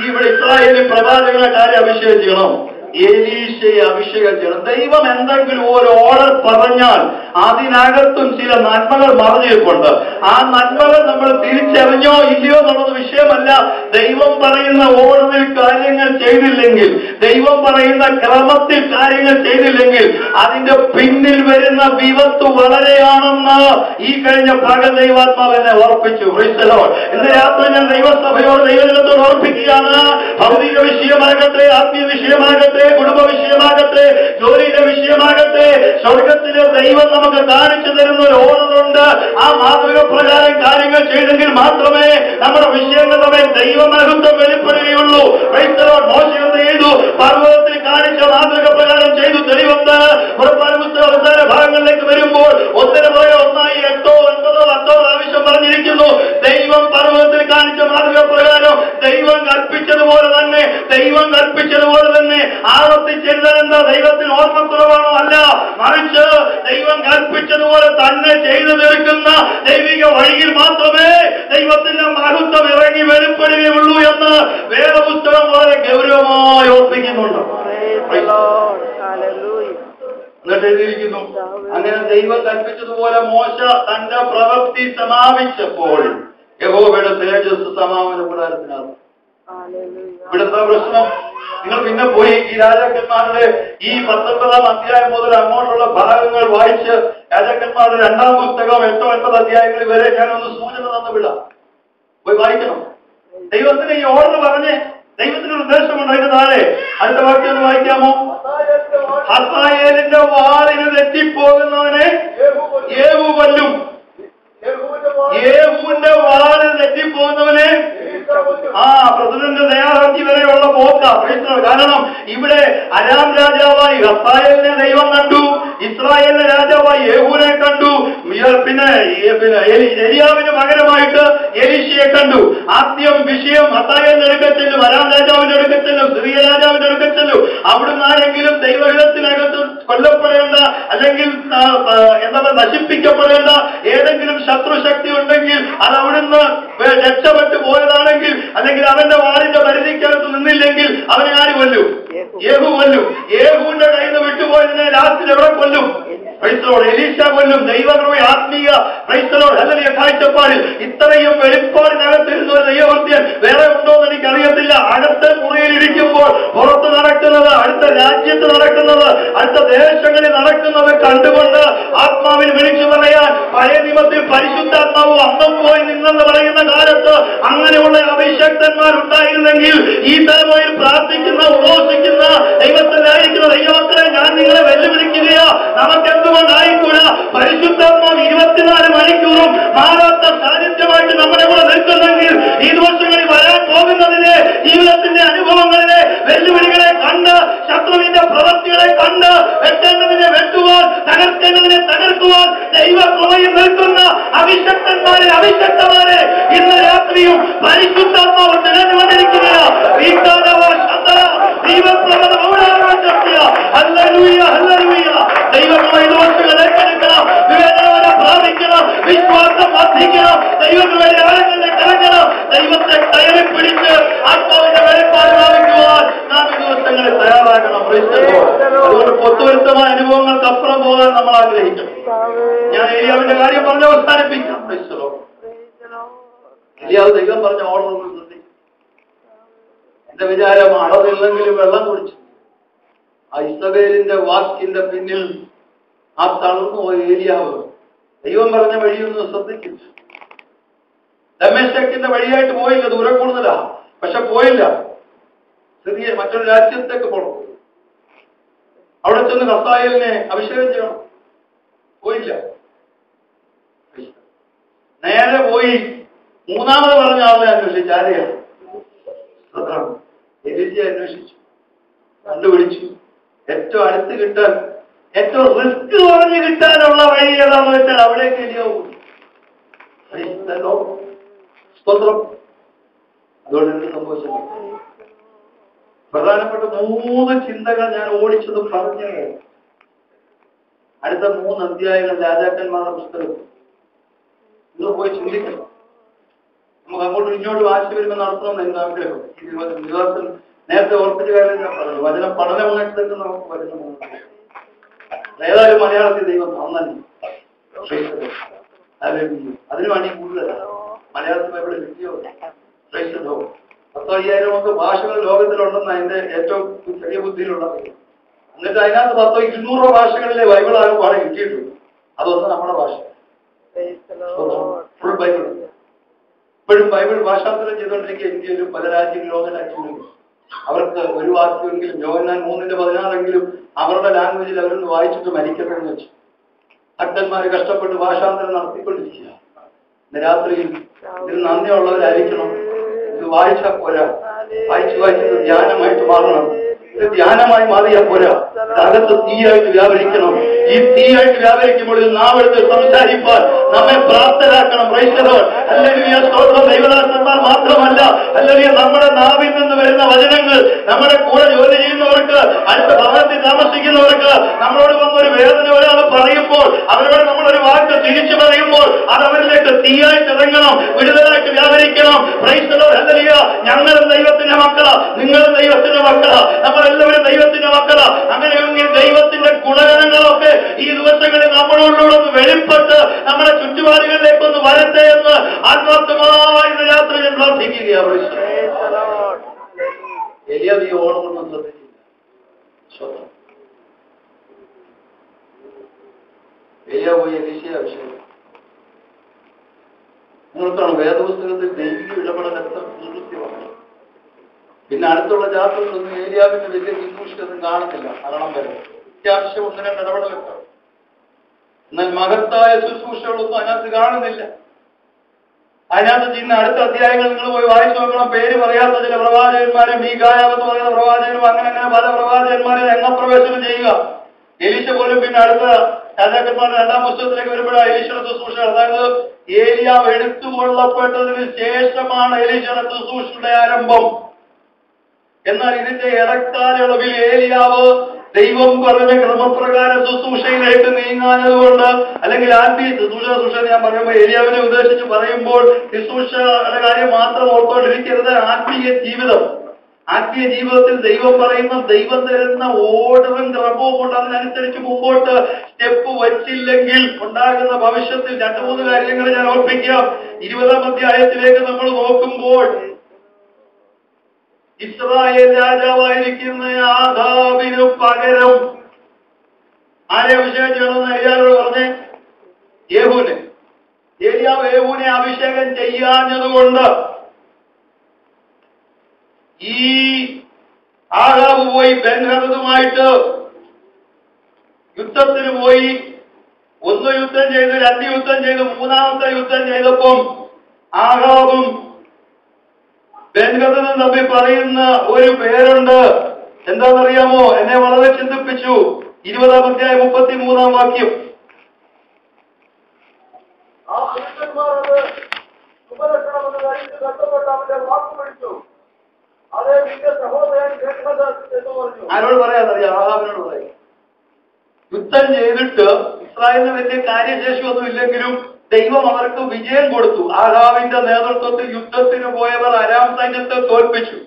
ഇവിടെ ഇസ്രായേലിൽ പ്രവാചകനായിട്ട് ആരെ അഭിഷേകം ചെയ്യണം? എലീശയെ അഭിഷേകം ചെയ്യണം. ദൈവം എന്തെങ്കിലും ഒരു ഓർഡർ പറഞ്ഞാൽ അതിനകത്തും ചില നന്മകൾ മറഞ്ഞിരിപ്പുണ്ട്. ആ നന്മകൾ നമ്മൾ തിരിച്ചറിഞ്ഞോ ഇല്ലയോ എന്നുള്ളത് വിഷയമല്ല. ദൈവം പറയുന്ന ഓർഡറിൽ കാര്യങ്ങൾ ചെയ്തില്ലെങ്കിൽ, ദൈവം പറയുന്ന ക്രമത്തിൽ കാര്യങ്ങൾ ചെയ്തില്ലെങ്കിൽ അതിന്റെ പിന്നിൽ വരുന്ന വിപത്ത് വളരെയാണെന്ന് ഈ കഴിഞ്ഞ പകൽ ദൈവാത്മാവ് എന്നെ ഓർപ്പിച്ചു. ഇന്ന് രാത്രി ഞാൻ ദൈവസഭയോട് ദൈവജനത്തോട് ഓർപ്പിക്കുകയാണ്. ഭൗതിക വിഷയമാകട്ടെ, ആത്മീയ വിഷയമാകട്ടെ, കുടുംബ വിഷയമാകട്ടെ, ജോലിയുടെ വിഷയമാകട്ടെ, സ്വർഗത്തിലെ ദൈവം നമുക്ക് കാണിച്ചു തരുന്ന ഒരു ഓർഡറുണ്ട്. ആ മാതൃക പ്രകാരം കാര്യങ്ങൾ ചെയ്തെങ്കിൽ മാത്രമേ നമ്മുടെ വിഷയങ്ങൾ തമ്മിൽ ദൈവമഹത്വം വെളിപ്പെടുകയുള്ളൂ. മോശം എന്ത് ചെയ്തു? പർവ്വതത്തിൽ കാണിച്ച മാതൃക പ്രകാരം ചെയ്തു. തെളിവെന്ന് പുറപ്പാട് പുസ്തകം അവസാന ഭാഗങ്ങളിലേക്ക് വരുമ്പോൾ ഒന്നിനു പുറകെ ഒന്നായി 8, 9, 10 പ്രാവശ്യം പറഞ്ഞിരിക്കുന്നു. ദൈവം പർവ്വതത്തിൽ കാണിച്ച മാതൃക പ്രകാരം ദൈവം കൽപ്പിച്ചതുപോലെ തന്നെ ആവർത്തിച്ചെഴുതാനെന്താ ദൈവത്തിന് ഓർമ്മക്കുറവാണോ? അല്ല, മറിച്ച് ദൈവം കൽപ്പിച്ചതുപോലെ തന്നെ ചെയ്തു തീർക്കുന്ന ദൈവിക വഴിയിൽ മാത്രമേ ദൈവത്തിന്റെ മഹത്വം ഇറങ്ങി വെളിപ്പെടുകയുള്ളൂ എന്ന് വേദപുസ്തകം വളരെ ഗൗരവമായി ഓർപ്പിക്കുന്നുണ്ട്. എന്നിട്ട് എഴുതിയിരിക്കുന്നു, അങ്ങനെ ദൈവം കൽപ്പിച്ചതുപോലെ മോശ തന്റെ പ്രവൃത്തി സമാപിച്ചപ്പോൾ യഹോവയുടെ തേജസ് സമാപന കൂടാരത്തിനകത്ത്. ഇവിടുത്തെ പ്രശ്നം, നിങ്ങൾ പിന്നെ പോയി ഈ രാജാക്കന്മാരുടെ ഈ 19-ാം അധ്യായം മുതൽ അങ്ങോട്ടുള്ള ഭാഗങ്ങൾ വായിച്ച് രാജാക്കന്മാരുടെ 2-ാം പുസ്തകം 8, 9 അധ്യായങ്ങളിൽ വരെ ഞാനൊന്ന് സൂചന തന്നു വിടാം. പോയി വായിക്കണം. ദൈവത്തിന് ഈ ഓർഡർ പറഞ്ഞ് ദൈവത്തിന് ഉദ്ദേശമുണ്ട്. അതിന് താഴെ അടുത്ത വാക്യം ഒന്ന് വായിക്കാമോ? ഹസായേലിന്റെ വാളിന് തെറ്റിപ്പോകുന്നവനെ യേഹൂ കൊല്ലും. യേഹൂവിന്റെ വാളിൽ തെറ്റിപ്പോകുന്നവനെ പ്രസിഡന്റ് ദയാഹർജി വരെയുള്ള പോക്ക. കാരണം ഇവിടെ അരാം രാജാവായി ഹസായേലിനെ ദൈവം കണ്ടു, ഇസ്രായേലിന്റെ രാജാവായി യേഹൂവിനെ കണ്ടു, പിന്നെ എലിയാവിന് പകരമായിട്ട് എലീശയെ കണ്ടു. ആദ്യം വിഷയം ഹസായേലിന്റെ അടുക്കച്ചെല്ലും, അരാം രാജാവിന്റെ അടുക്കച്ചെല്ലും, സിറിയ രാജാവിന്റെ അടുക്കച്ചെല്ലും. അവിടുന്ന് ആരെങ്കിലും ദൈവഹിതത്തിനകത്ത് കൊല്ലപ്പെടേണ്ട അല്ലെങ്കിൽ നശിപ്പിക്കപ്പെടേണ്ട ഏതെങ്കിലും ശത്രുശക്തി ഉണ്ടെങ്കിൽ അത് അവിടുന്ന് രക്ഷപ്പെട്ടു പോയതാണെങ്കിൽ, അല്ലെങ്കിൽ അവന്റെ വാളിന്റെ പരിധിക്കകത്ത് നിന്നില്ലെങ്കിൽ അവനെ ആര് കൊല്ലും? യേഹൂ കൊല്ലും. യേഹൂവിന്റെ കയ്യിൽ നിന്ന് വിട്ടുപോയതിനെ ലാസ്റ്റിൽ എവിടെ കൊല്ലും? എലീശ കൊല്ലും. ദൈവകൃപ ആത്മീയ ഹല്ലേലൂയ കാഴ്ചപ്പാടിൽ ഇത്രയും വെളിപ്പാടിനകത്തിരുന്ന ഒരു ദൈവഭക്തൻ വേറെ ഉണ്ടോ എന്ന് എനിക്കറിയത്തില്ല. അടുത്ത മുറിയിൽ ഇരിക്കുമ്പോൾ പുറത്ത് നടക്കുന്നത്, അടുത്ത രാജ്യത്ത് നടക്കുന്നത്, അടുത്ത ദേശങ്ങളിൽ നടക്കുന്നത് കണ്ടുകൊണ്ട് ആത്മാവിൽ വിളിച്ചു പറയാൻ പഴയ നിയമത്തിൽ പരിശുദ്ധാത്മാവ് അന്നം പോയി നിന്നെന്ന് പറയുന്ന കാലത്ത് അങ്ങനെയുള്ള അഭിഷക്തന്മാരുണ്ടായിരുന്നെങ്കിൽ ഈ തലമുറയിൽ പ്രാർത്ഥിക്കുന്ന, ഉപവസിക്കുന്ന ദൈവത്തിലായിരിക്കുന്ന ദൈവമക്കളെ ഞാൻ നിങ്ങളെ വെല്ലുവിളിക്കുകയാ. നമുക്ക് എന്തുകൊണ്ടായിക്കൂടാ? പരിശുദ്ധാത്മാവ് 24 മണിക്കൂറും മാറാത്ത സാന്നിധ്യമായിട്ട് നമ്മുടെ കൂടെ നിൽക്കുന്നെങ്കിൽ ഈ ദിവസങ്ങളിൽ വരാൻ പോകുന്നതിനെ, ജീവിതത്തിന്റെ അനുഭവങ്ങളിലെ വെല്ലുവിളികളെ കണ്ട്, ശത്രുവിന്റെ പ്രവൃത്തികളെ കണ്ട്, വെട്ടേണ്ടതിനെ വെട്ടുവാൻ, തകർക്കേണ്ടതിനെ തകർക്കുവാൻ ദൈവകൃപയിൽ നിൽക്കുന്ന അഭിഷക്തന്മാരെ ഇന്ന് രാത്രിയും പരിശുദ്ധാത്മാവ് തിരഞ്ഞു വന്നിരിക്കുകയാണ്. ദൈവകൃപ ദോഷങ്ങൾ ഏറ്റെടുക്കണം, വിവേചനം പ്രാപിക്കണം, വിശ്വാസം വർദ്ധിക്കണം, ദൈവകൃപയുടെ ആഴങ്ങളിലേക്ക് ഇറങ്ങണം, ദൈവത്തെ കയറി പിടിച്ച് ആത്മാവിന്റെ വെളിപ്പാട് പ്രാപിക്കുവാൻ നാം ഈ ദിവസങ്ങളിൽ തയ്യാറാകണം. അതുകൊണ്ട് പൊത്തുവരുത്തമായ അനുഭവങ്ങൾക്ക് അപ്പുറം പോകാൻ നമ്മൾ ആഗ്രഹിക്കണം. ഞാൻ ഏലിയാവിന്റെ കാര്യം പറഞ്ഞ് അവസാനിപ്പിക്കാം. ഏലിയാവ് ദൈവം പറഞ്ഞ ഓർഡർ എന്റെ വിചാരം അളവില്ലെങ്കിലും വെള്ളം കുടിച്ചു. ആ ഇസബേലിന്റെ വാക്കിന്റെ പിന്നിൽ ആ തളർന്നു പോയ ഏലിയാവ് ദൈവം പറഞ്ഞ വഴിയൊന്നും ശ്രദ്ധിച്ചില്ല. ദമേശക്കിന്റെ വഴിയായിട്ട് പോയില്ല, ദൂരം കൂടുതലാ, പക്ഷെ പോയില്ല. സിറിയ മറ്റൊരു രാജ്യത്തേക്ക് പോകണം. അവിടെ ചെന്ന് ഹസായേലിനെ അഭിഷേകം ചെയ്യണം, പോയില്ല. നേരെ പോയി മൂന്നാമത് പറഞ്ഞ ആളെ അന്വേഷിച്ചു. ആരെയാണ്? എലീശയെ അന്വേഷിച്ചു, കണ്ടുപിടിച്ചു. ഏറ്റവും അടുത്ത് കിട്ടാൻ, ഏറ്റവും റിസ്ക് പറഞ്ഞ് കിട്ടാനുള്ള വഴി ഏതാന്ന് വെച്ചാൽ അവിടേക്ക് എലിയാവും. സ്തോത്രം. അതുകൊണ്ട് എന്ത് സംഭവിച്ചു? പ്രധാനപ്പെട്ട 3 ചിന്തകൾ ഞാൻ ഓടിച്ചത് പറഞ്ഞു. അടുത്ത 3 അധ്യായങ്ങൾ രാജാക്കന്മാരുടെ പുസ്തകം നിങ്ങൾ പോയി ചിന്തിക്കണം. നമുക്ക് അങ്ങോട്ടും ഇങ്ങോട്ടും ആശയം വരുമ്പോൾ നടത്തണമെന്ന് എന്റെ ആഗ്രഹം. വിവാഹത്തിൽ നേരത്തെ ഓർപ്പിച്ച കാര്യം ഞാൻ പറഞ്ഞു. വചന പഠനമായിട്ട് നമുക്ക് വചനം ഏതായാലും മലയാളത്തിൽ ദൈവം നന്ദി. അതിനു വേണ്ടി കൂടുതലാണ് മലയാളത്തിൽ ബൈബിള് കിട്ടിയോ. 10,000 ഒക്കെ ഭാഷകൾ ലോകത്തിലുണ്ടെന്ന് അതിന്റെ ഏറ്റവും ചെറിയ ബുദ്ധിയിലുള്ളത്. എന്നിട്ട് അതിനകത്ത് 200 ഭാഷകളിലെ ബൈബിളാണ് പാടെ കിട്ടിയിട്ടുള്ളൂ. അതൊന്നും നമ്മുടെ ഭാഷ ഫുൾ ബൈബിൾ. ഇപ്പോഴും ബൈബിൾ ഭാഷാന്തരം ചെയ്തുകൊണ്ടിരിക്കുക ഇന്ത്യയിലും പല രാജ്യങ്ങളും, ലോക രാജ്യങ്ങളിലും. അവർക്ക് ഒരു വാക്യമെങ്കിലും യോഹന്നാൻ 3:16 അവരുടെ ലാംഗ്വേജിൽ അവരൊന്ന് വായിച്ചിട്ട് മരിക്കണമെന്ന് വെച്ചു ഭക്തന്മാര് കഷ്ടപ്പെട്ട് ഭാഷാന്തരം നടത്തിക്കൊണ്ടിരിക്കുക. ഇന്ന് രാത്രിയിൽ ഇതിൽ നന്ദിയുള്ളവരായിരിക്കണം. ഇത് വായിച്ചാൽ പോരാ, വായിച്ചത് ധ്യാനമായിട്ട് മാറണം. ഇത് ധ്യാനമായി മാറിയാൽ പോരാ, അകത്ത് തീയായിട്ട് വ്യാപരിക്കണം. ഈ തീയായിട്ട് വ്യാപരിക്കുമ്പോൾ ഇത് നാവെടുത്ത് സംസാരിപ്പാൻ നമ്മെ പ്രാപ്തരാക്കണം. ഹല്ലേലൂയ, സ്തോത്രം. ദൈവദാസന്മാർ മാത്രമല്ല, ഹല്ലേലൂയ, നമ്മുടെ നാവിൽ നിന്ന് വരുന്ന വചനങ്ങൾ നമ്മുടെ കൂടെ ജോലി ചെയ്യുന്നവർക്ക്, അടുത്ത ഭവനത്തിൽ താമസിക്കുന്നവർക്ക്, നമ്മളോട് വന്നൊരു വേദന ഒരാൾ പറയുമ്പോൾ അവരോട് നമ്മളൊരു വാക്ക് തിരിച്ചു പറയുമ്പോൾ അത് അവരിലേക്ക് തീയായിട്ട് ഇറങ്ങണം, വിടുതലായിട്ട് വ്യാപരിക്കണം. Praise the lord. ഹല്ലേലൂയ. ഞങ്ങളും ദൈവത്തിന്റെ മക്കളാ, നിങ്ങളും ദൈവത്തിന്റെ മക്കളാ, നമ്മളെല്ലാവരും ദൈവത്തിന്റെ മക്കളാ. അങ്ങനെയെങ്കിൽ ദൈവത്തിന്റെ ഗുണഗണങ്ങളൊക്കെ ഈ ദിവസങ്ങളിൽ നമ്മളോടുകൂടെ വെളിപ്പെട്ട് നമ്മുടെ ചുറ്റുപാടുകളിലേക്കൊന്ന് വരട്ടെ എന്ന് ആത്മാർത്ഥമായി ഇന്ന് രാത്രി ഞാൻ പ്രാർത്ഥിക്കുകയാണ്. എലിയ ഈ ഓണമൊന്നും ശ്രദ്ധിച്ചില്ല. എലിയ പോയി എലീശയെ അഭിഷേകം. നിങ്ങൾക്കാണ് വേദപുസ്തകത്തിൽ ദൈവിക ഇടപെടൽ എത്ര കൃത്യമാണ്. പിന്നെ അടുത്തുള്ള ചാപ്റ്ററിലൊന്നും ഏലിയാവിന്റെ വലിയ ശുശ്രൂഷയൊന്നും കാണുന്നില്ല. മരണം വരെ അത്യാവശ്യം 1-2 ഇടപെടലൊക്കെ. എന്നാൽ മഹത്തായ ശുശ്രൂഷകളൊന്നും അതിനകത്ത് കാണുന്നില്ല. അതിനകത്ത് ചെയ്യുന്ന അടുത്ത അധ്യായങ്ങൾ നിങ്ങൾ പോയി വായിച്ചു നോക്കണം. പേര് പറയാത്ത ചില പ്രവാചകന്മാരെ, മീഖായാവ് എന്ന് പറയുന്ന പ്രവാചകനും അങ്ങനെ പല പ്രവാചകന്മാരെ രംഗപ്രവേശനം ചെയ്യുക. എലീശ പോലും പിന്നെ അടുത്ത രാജാക്കന്മാരുടെ 2-ാം പുസ്തകത്തിലേക്ക് വരുമ്പോഴാണ് എലീശയുടെ ശുശ്രൂഷ. അതായത് ഏലിയാവ് എടുത്തുകൊള്ളപ്പെട്ടതിന് ശേഷമാണ് എലീശയുടെ ശുശ്രൂഷയുടെ ആരംഭം. എന്നാൽ ഇതിന്റെ ഇടക്കാലയളവിൽ ഏലിയാവ് ദൈവം പറഞ്ഞ ക്രമപ്രകാരം ശുശ്രൂഷയിലേക്ക് നീങ്ങാഞ്ഞതുകൊണ്ട്, അല്ലെങ്കിൽ ആത്മീയ ശുശ്രൂഷ ഞാൻ പറയുമ്പോൾ ഏലിയാവിനെ ഉദ്ദേശിച്ച് പറയുമ്പോൾ ശുശ്രൂഷയുടെ കാര്യം മാത്രം ഓർത്തുകൊണ്ടിരിക്കരുത്. ആത്മീയ ജീവിതത്തിൽ ദൈവം പറയുന്ന, ദൈവം തരുന്ന ഓർഡറും ക്രമവും കൊണ്ട് അതിനനുസരിച്ച് മുമ്പോട്ട് സ്റ്റെപ്പ് വച്ചില്ലെങ്കിൽ ഉണ്ടാകുന്ന ഭവിഷ്യത്തിൽ 2-3 കാര്യങ്ങൾ ഞാൻ ഓർപ്പിക്കാം. 20-ാം അധ്യായത്തിലേക്ക് നമ്മൾ നോക്കുമ്പോൾ ഇസ്രായേൽ രാജാവായിരിക്കുന്ന ആഹാബിനു പകരം ആരെ അഭിഷേകം ചെയ്യണമെന്ന് ഏലിയാവോട് പറഞ്ഞ്? യേഹൂനെ. ഏലിയാവ് യേഹൂനെ അഭിഷേകം ചെയ്യാഞ്ഞതുകൊണ്ട് ഈ ആഹാബ് പോയി ബെൻഹദദുമായിട്ട് യുദ്ധത്തിന് പോയി. 1 യുദ്ധം ചെയ്ത്, 2 യുദ്ധം ചെയ്ത്, 3-ാമത്തെ യുദ്ധം ചെയ്തപ്പം ആഹാബും ബെൻഹദദും തമ്മിൽ പറയുന്ന ഒരു പേരുണ്ട്. എന്താണെന്നറിയാമോ? എന്നെ വളരെ ചിന്തിപ്പിച്ചു. 20-ാം അധ്യായം 33-ാം വാക്യം. ആരോട് പറയാന്നറിയാം? ആഹാബിനോട് പറയാം. യുദ്ധം ചെയ്തിട്ട് ഇസ്രായേലിന് വലിയ കാര്യശേഷി ഒന്നും ഇല്ലെങ്കിലും ദൈവം അവർക്ക് വിജയം കൊടുത്തു. ആഹാബിന്റെ നേതൃത്വത്തിൽ യുദ്ധത്തിന് പോയവർ അരാം സൈന്യത്തെ തോൽപ്പിച്ചു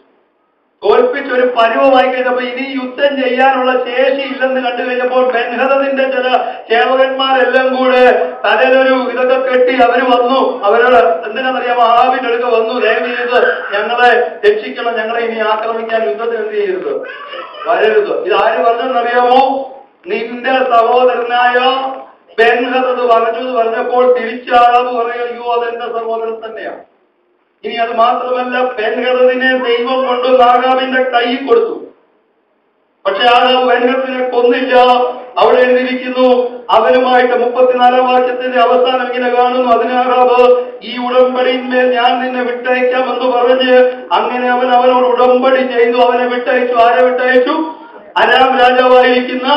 ഒരു പരുവമായി കഴിഞ്ഞപ്പോൾ ഇനി യുദ്ധം ചെയ്യാനുള്ള ശേഷി ഇല്ലെന്ന് കണ്ടു കഴിഞ്ഞപ്പോൾ ബെൻഹദദിന്റെ ചില സേവകന്മാരെല്ലാം കൂടെ തലയിലൊരു ഇതൊക്കെ കെട്ടി അവര് വന്നു. അവരോട് എന്തിനാണെന്നറിയാമോ? ആഹാബിന്റെ അടുക്ക വന്നു, ദയവ് ചെയ്ത് ഞങ്ങളെ രക്ഷിക്കണം, ഞങ്ങളെ ഇനി ആക്രമിക്കാൻ യുദ്ധത്തിന് എന്ത് ചെയ്യരുത്, വരരുത്. ഇതാര് പറഞ്ഞെന്നറിയാമോ? നിന്റെ സഹോദരനായ ബെൻഹദദ് പറഞ്ഞു എന്ന് പറഞ്ഞപ്പോൾ തിരിച്ച് ആഹാബ് പറയും, അയ്യോ അതെന്റെ സഹോദരൻ തന്നെയാണ്. ഇനി അത് മാത്രമല്ല, ബെൻഹദദിനെ ദൈവം കൊണ്ട് ആഹാബിന്റെ കയ്യിൽ കൊടുത്തു. പക്ഷെ ആഹാബ് ബെൻഹദദിനെ കൊന്നില്ല. അവിടെ എഴുതിയിരിക്കുന്നു, അവനുമായിട്ട് 34 വാക്യത്തിന്റെ അവസാനം ഇങ്ങനെ കാണുന്നു, അതിന് ആഹാബ് ഈ ഉടമ്പടിയിന്മേൽ ഞാൻ നിന്നെ വിട്ടയക്കാമെന്ന് പറഞ്ഞ് അങ്ങനെ അവനോട് ഉടമ്പടി ചെയ്തു. അവനെ വിട്ടയച്ചു. ആരെ വിട്ടയച്ചു? അരാം രാജാവായിരിക്കുന്ന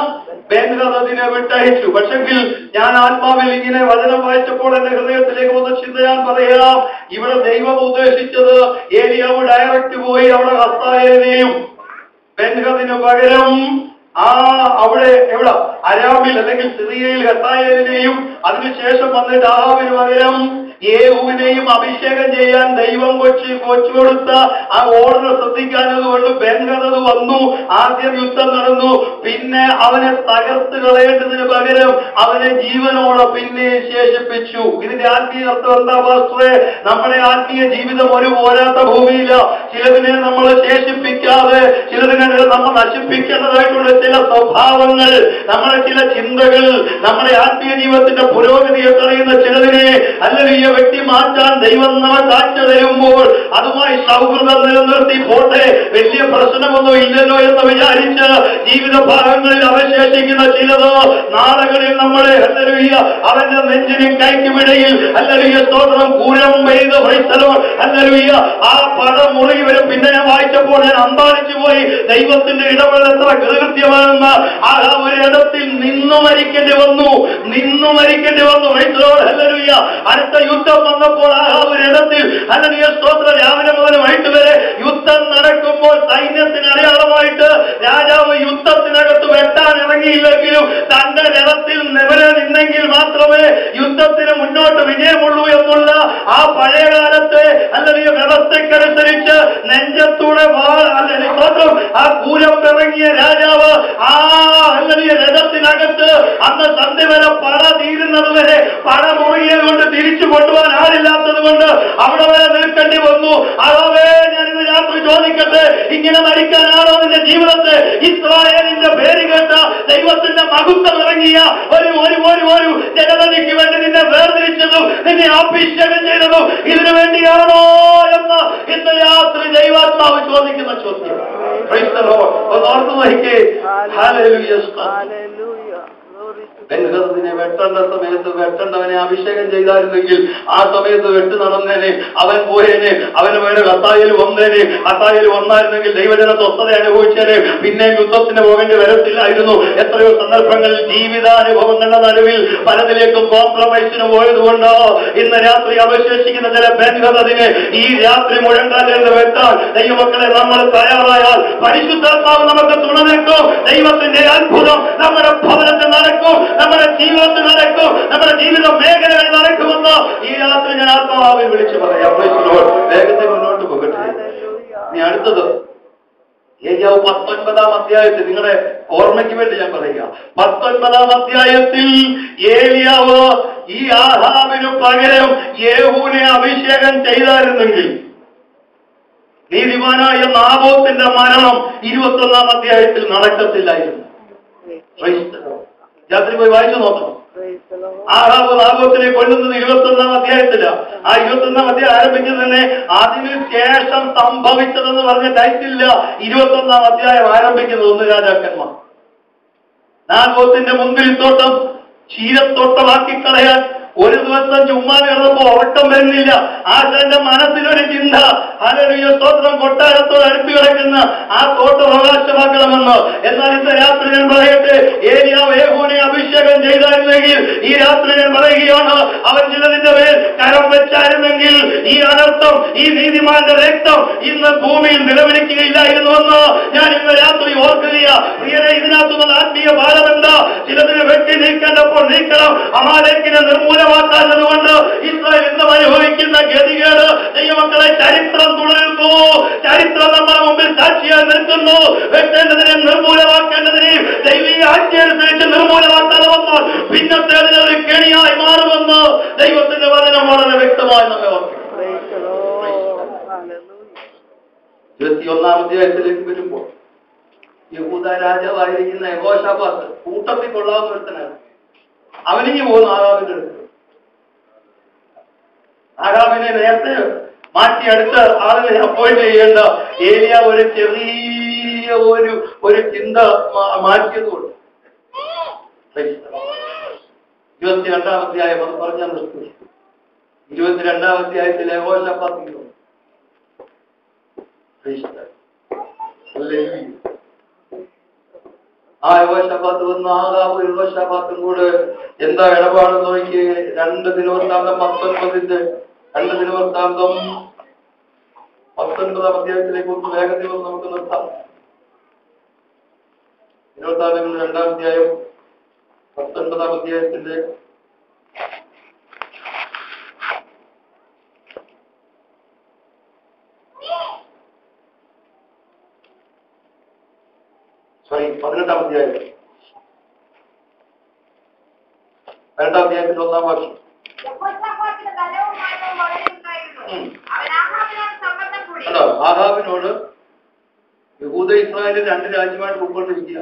ബെൻഹദദിനെ വിട്ടയച്ചു. പക്ഷെങ്കിൽ ഞാൻ ആത്മാവിൽ ഇങ്ങനെ വചനം വായിച്ചപ്പോൾ എന്റെ ഹൃദയത്തിലേക്ക് വന്ന ചിന്ത ഞാൻ പറയാം. ഇവിടെ ദൈവം ഉദ്ദേശിച്ചത് ഏലിയാവ് ഡയറക്റ്റ് പോയി അവിടെ ഹസ്തായേലിനെയും ബെൻഹദദിന് പകരം അവിടെ എവിടെ അരാമിൽ അല്ലെങ്കിൽ സിറിയയിൽ ഹസ്തായേലിനെയും അതിനുശേഷം വന്നിട്ട് ആഹാബിന് പകരം യേഹൂവിനെയും അഭിഷേകം ചെയ്യാൻ ദൈവം കൊച്ചു കൊടുത്ത ആ ഓർഡർ ശ്രദ്ധിക്കാനതുകൊണ്ട് ബെൻഹദദ് വന്നു. ആദ്യം യുദ്ധം നടന്നു. പിന്നെ അവനെ തകർത്ത് കളയേണ്ടതിന് പകരം അവനെ ജീവനോടെ പിന്നെ ശേഷിപ്പിച്ചു. ഇതിന്റെ ആത്മീയ അർത്ഥം എന്താ പാസ്റ്ററെ? നമ്മുടെ ആത്മീയ ജീവിതം ഒരു പോരാത്ത ഭൂമിയില്ല. ചിലതിനെ നമ്മൾ ശേഷിപ്പിക്കാതെ, ചിലതിനെ നമ്മൾ നശിപ്പിക്കേണ്ടതായിട്ടുള്ള ചില സ്വഭാവങ്ങൾ, നമ്മുടെ ചില ചിന്തകൾ, നമ്മുടെ ആത്മീയ ജീവിതത്തിന്റെ പുരോഗതിയെ തടയുന്ന ചിലതിനെ അല്ലെങ്കിൽ വ്യക്തി മാറ്റാൻ ദൈവം നമ്മെ കാഴ്ച തരുമ്പോൾ അതുമായി സൗഹൃദം നിലനിർത്തി പോട്ടെ, വലിയ പ്രശ്നമൊന്നും ഇല്ലല്ലോ എന്ന് വിചാരിച്ച് ജീവിത ഭാഗങ്ങളിൽ അവശേഷിക്കുന്ന ചിലത് നാളുകളിൽ നമ്മളെ അവന്റെ നെഞ്ചിനും കൈക്കുമിടയിൽ സ്തോത്രം കൂരം പെയ്ത് ആ പടം മുറുകി വരും. പിന്നെ ഞാൻ വായിച്ചപ്പോൾ ഞാൻ അമ്പാനിച്ചു പോയി. ദൈവത്തിന്റെ ഇടപെടൽ എത്ര കൃത്യമാണെന്ന്. ആ ഒരു ഇടത്തിൽ നിന്നു മരിക്കേണ്ടി വന്നു. അടുത്ത യുദ്ധം വന്നപ്പോൾ ആ ഒരു ഇടത്തിൽ സ്തോത്രം രാവിലെ മുതൽ വൈകിട്ട് വരെ യുദ്ധം നടക്കുമ്പോൾ സൈന്യത്തിന് അടയാളമായിട്ട് രാജാവ് യുദ്ധത്തിനകത്ത് വെട്ടാൻ ഇറങ്ങിയില്ലെങ്കിലും തന്റെ ജലത്തിൽ നിവരെ നിന്നെങ്കിൽ മാത്രമേ യുദ്ധത്തിന് മുന്നോട്ട് വിജയമുള്ളൂ എന്നുള്ള ആ പഴയകാലത്തെ അല്ലെങ്കിൽ വ്യവസ്ഥയ്ക്കനുസരിച്ച് നെഞ്ചത്തൂടെ സ്തോത്രം ആ കൂരം ഇറങ്ങിയ രാജാവ് ആ അല്ലെങ്കിൽ രഥത്തിനകത്ത് അന്ന് സന്ധ്യ വരെ പട തീരുന്നത് വരെ പട മുറിയത് കൊണ്ട് തിരിച്ചു കൊണ്ടുപോകാൻ ആളില്ലാത്തത് കൊണ്ട് അവിടെ വരെ നിൽക്കേണ്ടി വന്നു. അതാവേ ഞാനിന്ന് രാത്രി ചോദിക്കട്ടെ, ഇങ്ങനെ മരിക്കാനാണോ നിന്റെ ജീവിതത്തെ? ഇസ്രായേലിന്റെ പേര് കേട്ട ദൈവത്തിന്റെ മഹത്വം ഇറങ്ങിയ ഒരു ജനതയ്ക്ക് വേണ്ടി നിന്നെ വേർതിരിച്ചതും നിന്നെ അഭിഷേകം ചെയ്തതും ഇതിനു വേണ്ടിയാണോ എന്ന് ഇന്ന് രാത്രി ദൈവാത്മാവ് ചോദിക്കുന്ന ചോദ്യം. ഓർത്തു വഹിക്കേ. ബെൻഹദദിനെ വെട്ടേണ്ട സമയത്ത് വെട്ടേണ്ടവനെ അഭിഷേകം ചെയ്തായിരുന്നെങ്കിൽ ആ സമയത്ത് വെട്ട് നടന്നേനെ, അവൻ പോയേനെ, അവന് വേറെ ഹത്തായിൽ വന്നേനെ. ഹത്തായിൽ വന്നായിരുന്നെങ്കിൽ ദൈവജന സ്വസ്ഥത അനുഭവിച്ചേനെ, പിന്നെയും യുദ്ധത്തിന് പോകേണ്ടി വരത്തില്ലായിരുന്നു. എത്രയോ സന്ദർഭങ്ങളിൽ ജീവിതാനുഭവങ്ങളുടെ നടുവിൽ പലതിലേക്കും കോംപ്രമൈസിന് പോയതുകൊണ്ട് ഇന്ന് രാത്രി അവശേഷിക്കുന്ന ചില ബെൻഹദദിനെ ഈ രാത്രി മുഴങ്കാലിൽ വെട്ടാൻ ദൈവമക്കളെ നമ്മൾ തയ്യാറായാൽ പരിശുദ്ധാത്മാവ് നമുക്ക് തുണ നിൽക്കും. ദൈവത്തിന്റെ അത്ഭുതം നമ്മുടെ ഭവനത്തിൽ നടക്കും, നമ്മുടെ ജീവിതത്തിൽ നടക്കും, നമ്മുടെ ജീവിത മേഖലകളിൽ നടക്കുമെന്ന് ഈ രാത്രി ഞാൻ ആത്മാവിൽ വിളിച്ചു പറയാം. വേഗത്തിൽ മുന്നോട്ട് പോകട്ടെ. ഇനി അടുത്തത് ഏലിയാവ് 19-ാം അധ്യായത്തിൽ, നിങ്ങളുടെ ഓർമ്മയ്ക്ക് വേണ്ടി ഞാൻ പറയുക, 19-ാം അധ്യായത്തിൽ ഏലിയാവ് ഈ ആഹാബിനു പകരം യേഹൂവിനെ അഭിഷേകം ചെയ്തായിരുന്നെങ്കിൽ നീതിമാനായ നാബോത്തിന്റെ മരണം 21-ാം അധ്യായത്തിൽ നടക്കത്തില്ലായിരുന്നു. രാത്രി പോയി വായിച്ചു നോക്കണം. ആഹാബ് നാബോത്തിനെ കൊല്ലുന്നത് 21-ാം അധ്യായത്തിലാണ്. ആ 21-ാം അധ്യായം ആരംഭിക്കുന്നത് തന്നെ അതിനുശേഷം സംഭവിച്ചതെന്ന് പറഞ്ഞ ടൈറ്റില്ല. 21-ാം അധ്യായം ആരംഭിക്കുന്നത് 1 രാജാക്കന്മാർ. നാബോത്തിന്റെ മുന്തിരിത്തോട്ടം ക്ഷീരത്തോട്ടമാക്കി കളയാൻ ഒരു ദിവസം ചുമ്മാ കിടന്നപ്പോ ഉറക്കം വരുന്നില്ല. ആശാന്റെ മനസ്സിലൊരു ചിന്ത, ഹല്ലേലൂയ സ്തോത്രം, കൊട്ടാരത്തോട് അടുത്ത് കിടക്കുന്ന ആ തോട്ടം അവകാശമാക്കണമെന്ന്. എന്നാൽ ഇന്ന് രാത്രി ഞാൻ പറയട്ടെ, ഏലിയാവ് യേഹൂവിനെ അഭിഷേകം ചെയ്തായിരുന്നെങ്കിൽ ഈ രാത്രി ഞാൻ പറയുകയാണ്, അവൻ ചിലതിന്റെ മേൽ കരം വെച്ചായിരുന്നെങ്കിൽ ഈ അനർത്ഥം, ഈ നീതിമാന്റെ രക്തം ഇന്ന് ഭൂമിയിൽ നിലവിളിക്കുകയില്ലായിരുന്നുവെന്ന് ഞാൻ ഇന്ന് രാത്രി ഓർക്കുക. പ്രിയരെ, ഇതിനകത്തുള്ള ആത്മീയ ഭാരം എന്താ? ചിലതിനെ വെട്ടി നീക്കേണ്ടപ്പോൾ നീക്കണം. അമാലേക്കിനെ നിർമൂലമാക്കാത്തതുകൊണ്ട് ഇസ്രായേൽ ഇന്ന് അനുഭവിക്കുന്ന ഗതികേട് ദൈവമക്കളെ ചരിത്രം തുടരുന്നു. ചരിത്രം നമ്മുടെ മുമ്പിൽ സാക്ഷിയായി നിൽക്കുന്നു. വെട്ടേണ്ടതിനെ നിർമൂലമാക്കേണ്ടതിനെയും ദൈവീയ ആജ്ഞയനുസരിച്ച് നിർമൂലമാക്കാതെ വന്നാൽ പിന്നത്തേതിന് ഒരു കെണിയായി മാറുമെന്ന് ദൈവത്തിന്റെ വചനം വളരെ വ്യക്തമായി നമ്മെ ഓർക്കും. 21-ാം അധ്യായത്തിലേക്ക് വരുമ്പോൾ യഹൂദ രാജാവായിരിക്കുന്ന യെഹോശാഫാത്ത് കൂട്ടത്തിൽ കൊള്ളാവുന്ന ഒരുത്തനാണ്. അവനിക്ക് പോകുന്നു ആഹാബിന്റെ അടുത്ത്. ആഹാബിനെ നേരത്തെ മാറ്റി അടുത്ത ആളുകളെ അപ്പോയിന്റ് ചെയ്യേണ്ട. ഏലിയ ഒരു ചെറിയ ഒരു ചിന്ത മാറ്റിയതുകൊണ്ട് 22-ാം അധ്യായം അത് പറഞ്ഞാൽ നിർത്തി. 22-ാം അധ്യായത്തിൽ യഹോശാഫാത്ത് ആ യഹോശാഫാത്ത് വന്ന് ആഹാബ് യഹോശാഫാത്തും കൂടെ എന്താ ഇടപാട് നോക്കി. 2 ദിനവൃത്താന്തം 19-ന്റെ 2 ദിനവൃത്താന്തം 19-ാം അധ്യായത്തിലേക്ക് ഒന്ന് വേഗത്തിൽ നമുക്ക് നിർത്താം. ദിനവൃത്താന്തം 2-ാം അധ്യായം 19-ാം അധ്യായത്തിന്റെ സോറി 18-ാം അധ്യായം 2-ാം അധ്യായത്തിന്റെ 1-ാം വാക്യം. ആഹാബിനോട് യഹൂദ ഇസ്രായേലിൽ 2 രാജ്യമായിട്ട് ഉൾക്കൊണ്ടിരിക്കുക.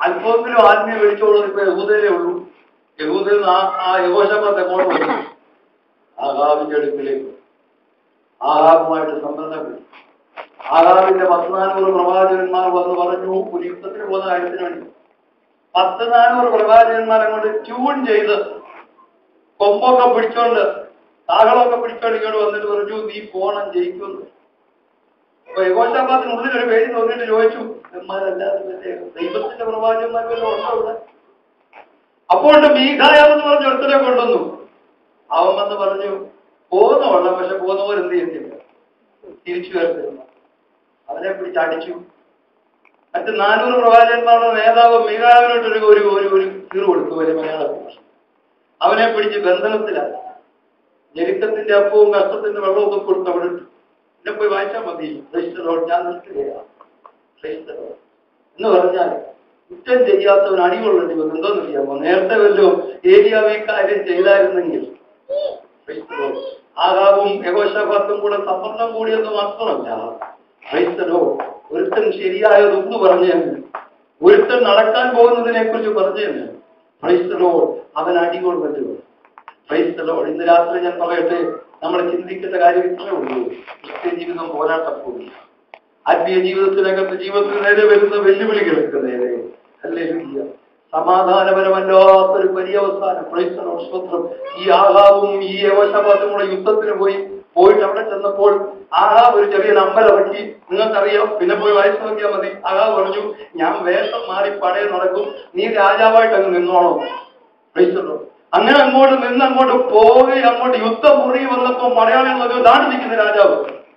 അല്പമെങ്കിലും ആത്മീയ വെളിച്ചോളം ഇപ്പൊ യഹൂദയിലേ ഉള്ളൂ. യഹൂദയിൽ നിന്ന് ആ യഹോശാഫാത്ത് എങ്ങോട്ട് വന്നു? ആഹാബിന്റെ അടുക്കിലേക്ക്. ആഹാബുമായിട്ട് സംബന്ധം. ആഹാബിന്റെ 1400 പ്രവാചകന്മാർ വന്ന് പറഞ്ഞു ഒരു യുദ്ധത്തിന് പോകുന്ന കാര്യത്തിന് വേണ്ടി 1400 പ്രവാചകന്മാരെ കൊണ്ട് ട്യൂൺ ചെയ്ത് കൊമ്പൊക്കെ പിടിച്ചോണ്ട് താകളൊക്കെ പിടിച്ചോണ്ട് ഇങ്ങോട്ട് വന്നിട്ട് പറഞ്ഞു നീ പോണം ജയിക്കുമെന്ന്. അപ്പൊ യഹോശാഫാത്തിനുള്ളിൽ ഒരു പേടി തോന്നിയിട്ട് ചോദിച്ചു എന്മാരല്ലാതെ ദൈവത്തിന്റെ പ്രവാചകന്മാരെല്ലാം ഉണ്ടോ ഇവിടെ? അപ്പോൾ മീഖായാവെന്ന് പറഞ്ഞ ഒരുത്തനെ കൊണ്ടുവന്നു. അവൻ വന്ന് പറഞ്ഞു പോകുന്ന വെള്ളം, പക്ഷെ പോകുന്നവർ എന്ത് ചെയ്യുന്നില്ല, തിരിച്ചു വരത്തില്ല. അവനെ പിടിച്ചടിച്ചു. മറ്റ് 400 പ്രവാചകന്മാരുടെ നേതാവ് മീഖായാവിനോട്ടൊരു ഒരു കീറ് കൊടുത്തു. വലിയ മലയാള അവനെ പിടിച്ച് ബന്ധനത്തിലാക്കി. ഞെരുക്കത്തിന്റെ അപ്പവും കഷ്ടത്തിന്റെ വെള്ളവും ഒക്കെ കൊടുത്ത് അവിടെ ഇട്ടു. എന്നെ പോയി വായിച്ചാൽ മതി. ഞാൻ നിർത്തുകയാണ് എന്ന് പറഞ്ഞാൽ കുറ്റം ചെയ്യാത്തവൻ അടികൊള്ളേണ്ടി വന്നു. എന്തോന്ന് ചെയ്യാമോ? നേരത്തെ വല്ലതും ഏലിയാവ് ഈ കാര്യം ചെയ്തായിരുന്നെങ്കിൽ ആഹാബും യഹോശാഫാത്തും കൂടെ സമ്മർദ്ദം കൂടിയെന്ന് മാത്രമല്ല, ഒരുത്തൻ ശരിയായതൊന്ന് പറഞ്ഞു, ഒരുത്തൻ നടക്കാൻ പോകുന്നതിനെ കുറിച്ച് പറഞ്ഞു. അവൻ അടികൊള്ളേണ്ടി വന്നു. ഇന്ന് രാത്രി ഞാൻ പറയട്ടെ, നമ്മൾ ചിന്തിക്കേണ്ട കാര്യം ഇത്രേ ഉള്ളൂ. ക്രിസ്ത്യൻ ജീവിതം പോരാട്ടപ്പോവില്ല. ആത്മീയ ജീവിതത്തിന് നേരെ വരുന്ന വെല്ലുവിളികൾക്ക് നേരെ ഹല്ലേലൂയ സമാധാനപരമല്ലാത്തൊരു പര്യവസാനം. സ്വത്രം ഈ ആഹാബും ഈ യഹോശാഫാത്തും കൂടെ യുദ്ധത്തിന് പോയിട്ട് അവിടെ ചെന്നപ്പോൾ ആഹാബ് ഒരു ചെറിയ നമ്പർ ഇറക്കി. നിങ്ങൾക്കറിയാം, പിന്നെ പോയി വായിച്ചു നോക്കിയാൽ മതി. ആഹാബ് പറഞ്ഞു ഞാൻ വേഷം മാറി പടയെ നടക്കും, നീ രാജാവായിട്ട് അങ്ങ് നിന്നോണം. അങ്ങനെ അങ്ങോട്ട് പോയി അങ്ങോട്ട് യുദ്ധം മുറി വന്നപ്പോ മലയാളികളൊക്കെ താണ്ടി നിൽക്കുന്ന രാജാവ്.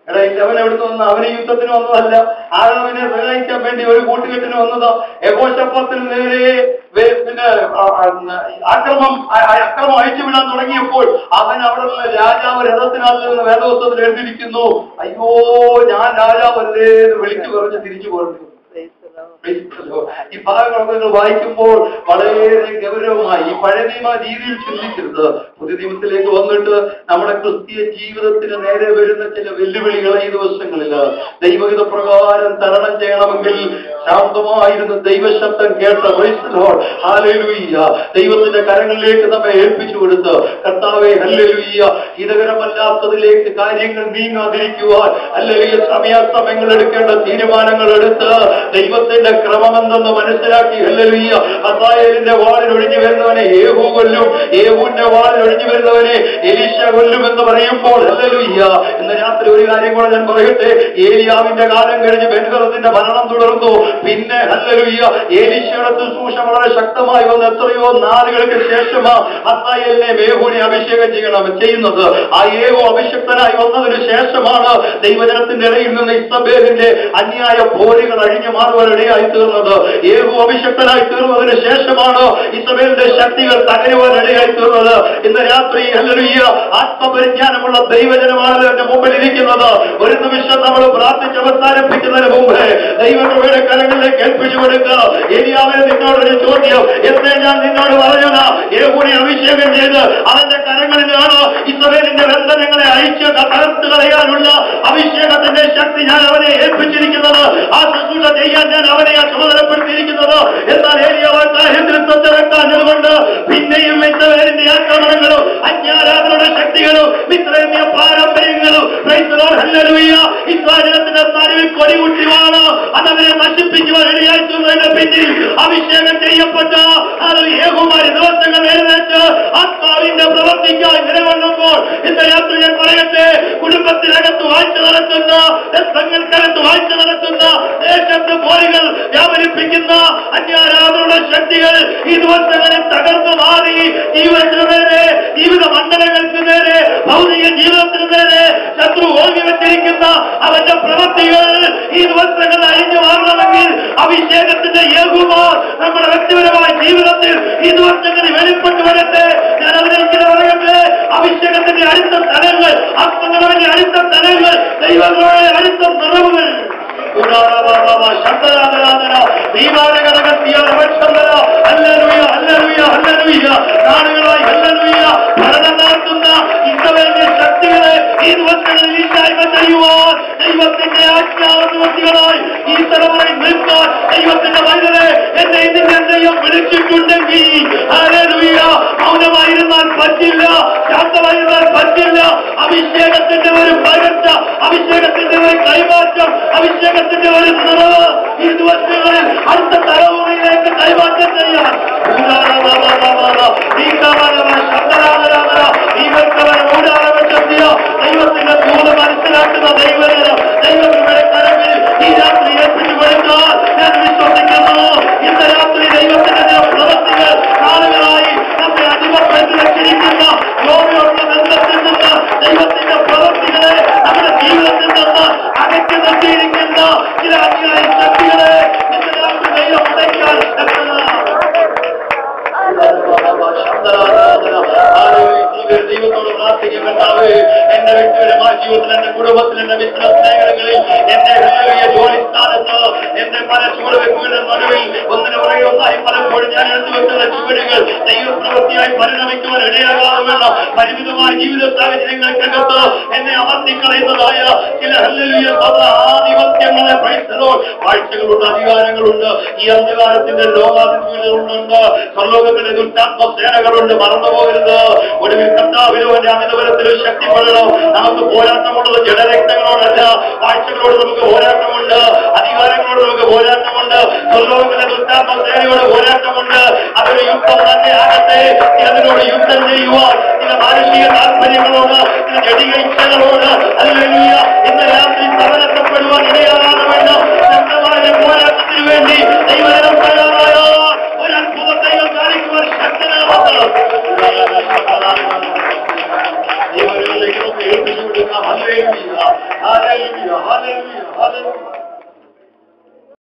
എടാ അവൻ എവിടുന്ന് വന്ന? അവന് യുദ്ധത്തിന് വന്നതല്ല, ആഹാബിനെ സഹായിക്കാൻ വേണ്ടി ഒരു കൂട്ടുകെട്ടിന് വന്നതാ. യഹോശാഫാത്തിന് നേരെ പിന്നെ അക്രമം അഴിച്ചുവിടാൻ തുടങ്ങിയപ്പോൾ അവൻ അവിടെ നിന്ന് രാജാവ് രഥത്തിനകത്ത് നിന്ന് വേദപുസ്തകത്തിൽ എഴുതിയിരിക്കുന്നു, അയ്യോ ഞാൻ രാജാവല്ലേ എന്ന് വിളിച്ചു പറഞ്ഞ് തിരിച്ചു പോയിരുന്നു. ഈ ഭാഗങ്ങളൊക്കെ നിങ്ങൾ വായിക്കുമ്പോൾ വളരെ ഗൗരവമായി ഈ പഴയ നിയമ രീതിയിൽ ചിന്തിക്കരുത്. പുതിയ നിയമത്തിലേക്ക് വന്നിട്ട് നമ്മുടെ ക്രിസ്തീയ ജീവിതത്തിന് നേരെ വരുന്ന ചില വെല്ലുവിളികൾ ഈ ദിവസങ്ങളിൽ ദൈവഹിത പ്രകാരം തരണം ചെയ്യണമെങ്കിൽ ശാന്തമായിരുന്ന ദൈവശബ്ദം കേട്ട ഹല്ലേലൂയ ദൈവത്തിന്റെ കരങ്ങളിലേക്ക് നമ്മെ ഏൽപ്പിച്ചു കൊടുത്ത് കർത്താവേ ഹല്ലേലൂയ ഹിതകരമല്ലാത്തതിലേക്ക് കാര്യങ്ങൾ നീങ്ങാതിരിക്കുവാൻ ഹല്ലേലൂയ സമയാസമയങ്ങൾ എടുക്കേണ്ട തീരുമാനങ്ങൾ എടുത്ത് ദൈവത്തിന്റെ ക്രമമെന്തെന്ന് മനസ്സിലാക്കി ഹല്ലേലൂയ ഹസായേലിന്റെ വാളിൽ ഒഴിഞ്ഞു വരുന്നവനെ യേഹൂ കൊല്ലും, യേഹൂവിന്റെ വാളിൽ ഒഴിഞ്ഞു വരുന്നവനെ എലീശ കൊല്ലും എന്ന് പറയുമ്പോൾ ഹല്ലേലൂയ ഇന്ന് രാത്രി ഒരു കാര്യം കൂടെ ഞാൻ പറയട്ടെ. ഏലിയാവിന്റെ കാലം കഴിഞ്ഞ് ബെൻഹദദിന്റെ ഭരണം തുടർന്നു. പിന്നെ ഹല്ലേലൂയ എലീശയുടെ ശുശ്രൂഷ വളരെ ശക്തമായി വന്ന് എത്രയോ നാളുകൾക്ക് ശേഷമാ ഹസായേലിനെ യേഹൂവിനെ അഭിഷേകം ചെയ്യുന്നത്. ആ യേഹൂ അഭിഷക്തനായി വന്നതിന് ശേഷമാണ് ദൈവജനത്തിന്റെ ഇടയിൽ നിന്ന് ഇസബേലിന്റെ അന്യായ പോരുകൾ അഴിഞ്ഞു മാറുവാനിടയായി തീർന്നത്. യേഹൂ അഭിഷക്തനായി തീർന്നതിന് ശേഷമാണ് ഇസബേലിന്റെ ശക്തികൾ തകരുവാനിടയായി തീർന്നത്. ഇന്ന് രാത്രി ഹല്ലേലൂയ ആത്മപരിജ്ഞാനമുള്ള ദൈവജനമാണ് എന്റെ മുമ്പിൽ ഇരിക്കുന്നത്. ഒരു നിമിഷം നമ്മൾ പ്രാർത്ഥിച്ച് അവസാനിപ്പിക്കുന്നതിന് മുമ്പ് ദൈവങ്ങളുടെ കരങ്ങളിലേക്ക് ഏൽപ്പിച്ചു കൊടുക്കുക. ഏലിയാവേ നിന്നോടൊരു ചോദ്യം, എന്നെ ഞാൻ നിന്നോട് പറഞ്ഞത് യേഹൂവിനെ അഭിഷേകം ചെയ്ത് അവന്റെ കരങ്ങളിലാണ് ഇസ്രായേലിന്റെ ബന്ധനങ്ങളെ അഴിച്ച് തകർത്ത് കളയാനുള്ള അഭിഷേകത്തിന്റെ ശക്തി ഞാൻ അവനെ ഏൽപ്പിച്ചിരിക്കുന്നത്. ആ ശുശ്രൂഷ ചെയ്യാൻ ഞാൻ അവനെ ചുമതലപ്പെടുത്തിയിരിക്കുന്നത്. എന്നാൽ ഏലിയാവ് കാര്യത്തിൽ ശ്രദ്ധവെക്കാഞ്ഞതുകൊണ്ട് പിന്നെയും ഇസ്രായേലിന്റെ ആക്രമണങ്ങളും അജ്ഞാരാധനയുടെ ശക്തികളും ഇസ്രായേലിയ പാരമ്പര്യങ്ങളും ഹല്ലേലൂയ. ഇസ്രായേലിന്റെ നടുവിൽ കൊടികുട്ടി വാണ് അതവരെ നശിപ്പിക്കുവാൻ ഇടയായിട്ടുള്ളതിന്റെ പിന്നിൽ അഭിഷേകം ചെയ്യപ്പെട്ട യേഹൂമാരി ദിവസങ്ങൾ എഴുന്നേറ്റ് ആത്മാവിന്റെ പ്രവർത്തിക്കായി നിലകൊള്ളുമ്പോൾ ഇന്ന് രാത്രി ഞാൻ പറയട്ടെ, കുടുംബത്തിനകത്ത് വാഴ്ച നടത്തുന്ന, രക്തങ്ങൾക്കകത്ത് വാഴ്ച നടത്തുന്ന, ദേശത്ത് പോരുകൾ വ്യാപരിപ്പിക്കുന്ന അന്യാരാധനയുടെ ശക്തികൾ ഈ ദിവസങ്ങളിൽ തകർന്നു മാറി ജീവിതത്തിന് നേരെ, ജീവിത മണ്ഡലങ്ങൾക്ക് നേരെ, ഭൗതിക ജീവിതത്തിന് നേരെ ശത്രു ഓങ്ങി വെച്ചിരിക്കുന്ന അവന്റെ പ്രവൃത്തികൾ ഈ ദിവസങ്ങൾ അഴിഞ്ഞു മാറണമെങ്കിൽ അഭിഷേകത്തിന്റെ യേഹൂമാർ നമ്മുടെ വ്യക്തിപരമായ ജീവിതത്തിൽ ഈ ദിവസങ്ങളിൽ വെളിപ്പെട്ടു വരട്ടെ. ഞാൻ അതിനെങ്കിലും പറയട്ടെ, അഭിഷേകത്തിന്റെ അടുത്ത തലങ്ങൾ, ആത്മനിറവിന്റെ അടുത്ത തലങ്ങൾ, ദൈവങ്ങളുടെ അടുത്ത നിറവുകൾ നാടുകളായി ഭരണം നടത്തുന്ന ഇസ്രായേലിന്റെ ശക്തികളെ ഈ ദിവസങ്ങളിൽ ഇല്ലായ്മ ചെയ്യുവാൻ ദൈവത്തിന്റെ ആജ്ഞാവൃത്തികളായി ഈ തലമുറയിൽ നിൽക്കാൻ ദൈവത്തിന്റെ വൈദ്യരെ എന്നെ ഇതിന്റെ ദൈവം വിളിച്ചിട്ടുണ്ടെങ്കിൽ ഹല്ലേലൂയ, മൗനമായിരുന്നാൽ പറ്റില്ല, ശാന്തമായിരുന്നാൽ പറ്റില്ല. അഭിഷേകത്തിന്റെ ഒരു പകർച്ച, അഭിഷേകത്തിന്റെ ഒരു കൈമാറ്റം, അഭിഷേകത്തിന്റെ ഒരു നിറവ് ഈ ദിവസങ്ങളിൽ അടുത്ത തലമുറയിലേക്ക് കൈമാറ്റം ചെയ്യാൻ ദൈവത്തിന്റെ ദൂത് മനസ്സിലാക്കുന്ന ദൈവം ദൈവങ്ങളുടെ കരങ്ങളിൽ ഈ രാത്രി ഏൽപ്പിച്ചു കൊടുക്കാൻ ഞാൻ വിശ്വസിക്കുന്നു. ഇന്ന് രാത്രി ദൈവത്തിന്റെ പ്രവൃത്തികൾ നാളുകളായി നമ്മെ അടിമപ്പെടുത്തി വെച്ചിരിക്കുന്ന യോഗ്യമുള്ള ബന്ധത്തിൽ നിന്ന് ദൈവത്തിന്റെ പ്രവൃത്തികളെ നമ്മുടെ ജീവിതത്തിൽ നിന്ന് അകറ്റി നിർത്തിയിരിക്കുന്ന ചില അന്യായ ശക്തികളെ ഇന്ന് രാത്രി ദൈവം ഉടയ്ക്കാൻ ദൈവത്തോട് പ്രാർത്ഥിക്കപ്പെട്ടാവ്. എന്റെ വ്യക്തിപരമായ ജീവിതത്തിൽ, എന്റെ കുടുംബത്തിൽ, എന്റെ ബിസിനസ് മേഖലകളിൽ, എന്റെ ജോലി സ്ഥാനത്ത്, എന്റെ പല ചുവടുവെപ്പുകളുടെ നടുവിൽ ഒന്നിനു പുറകെ ഒന്നായി പലപ്പോഴും ഞാൻ എടുത്തുവെക്കുന്ന ചുവടുകൾ ദൈവപ്രവൃത്തിയായി പരിണമിക്കുവാൻ ഇടയാകാതെ വേണം. പരിമിതമായ ജീവിത സാഹചര്യങ്ങൾക്കകത്ത് എന്നെ അമർത്തിക്കളയുന്നതായ ചില ഹല്ലേലൂയ ആധിപത്യങ്ങളെ വാഴ്ചകളുണ്ട്, അധികാരങ്ങളുണ്ട്. ഈ അന്ധകാരത്തിന്റെ ലോകാധിപതികളുണ്ട്, സ്വർലോകത്തിന്റെ ദുഷ്ടാത്മസേനകളുണ്ട്. മറന്നുപോകരുത്. ഒടുവിൽ കർത്താവിനോന്റെ അമിതബലത്തിലും ശക്തിപ്പെടണം. നമുക്ക് പോരാട്ടമുള്ളത് ജഡരക്തങ്ങളോടല്ല, വാഴ്ചകളോട് നമുക്ക് പോരാട്ടമുണ്ട്, അധികാരങ്ങളോട് നമുക്ക് പോരാട്ടമുണ്ട്, സ്വർലോകത്തിലെ ദുഷ്ടാത്മസേനയോട് പോരാട്ടമുണ്ട്. അതൊരു യുദ്ധം തന്നെ ആകട്ടെ. അതിനോട് യുദ്ധം ചെയ്യുവാൻ ചില മാനുഷിക താല്പര്യങ്ങളോട്, ചില ജടിക ഇച്ഛകളോട് ഹല്ലേലൂയ ഇന്ന് രാത്രി സവനപ്പെടുവാൻ ഇടയാകാതെ വേണം.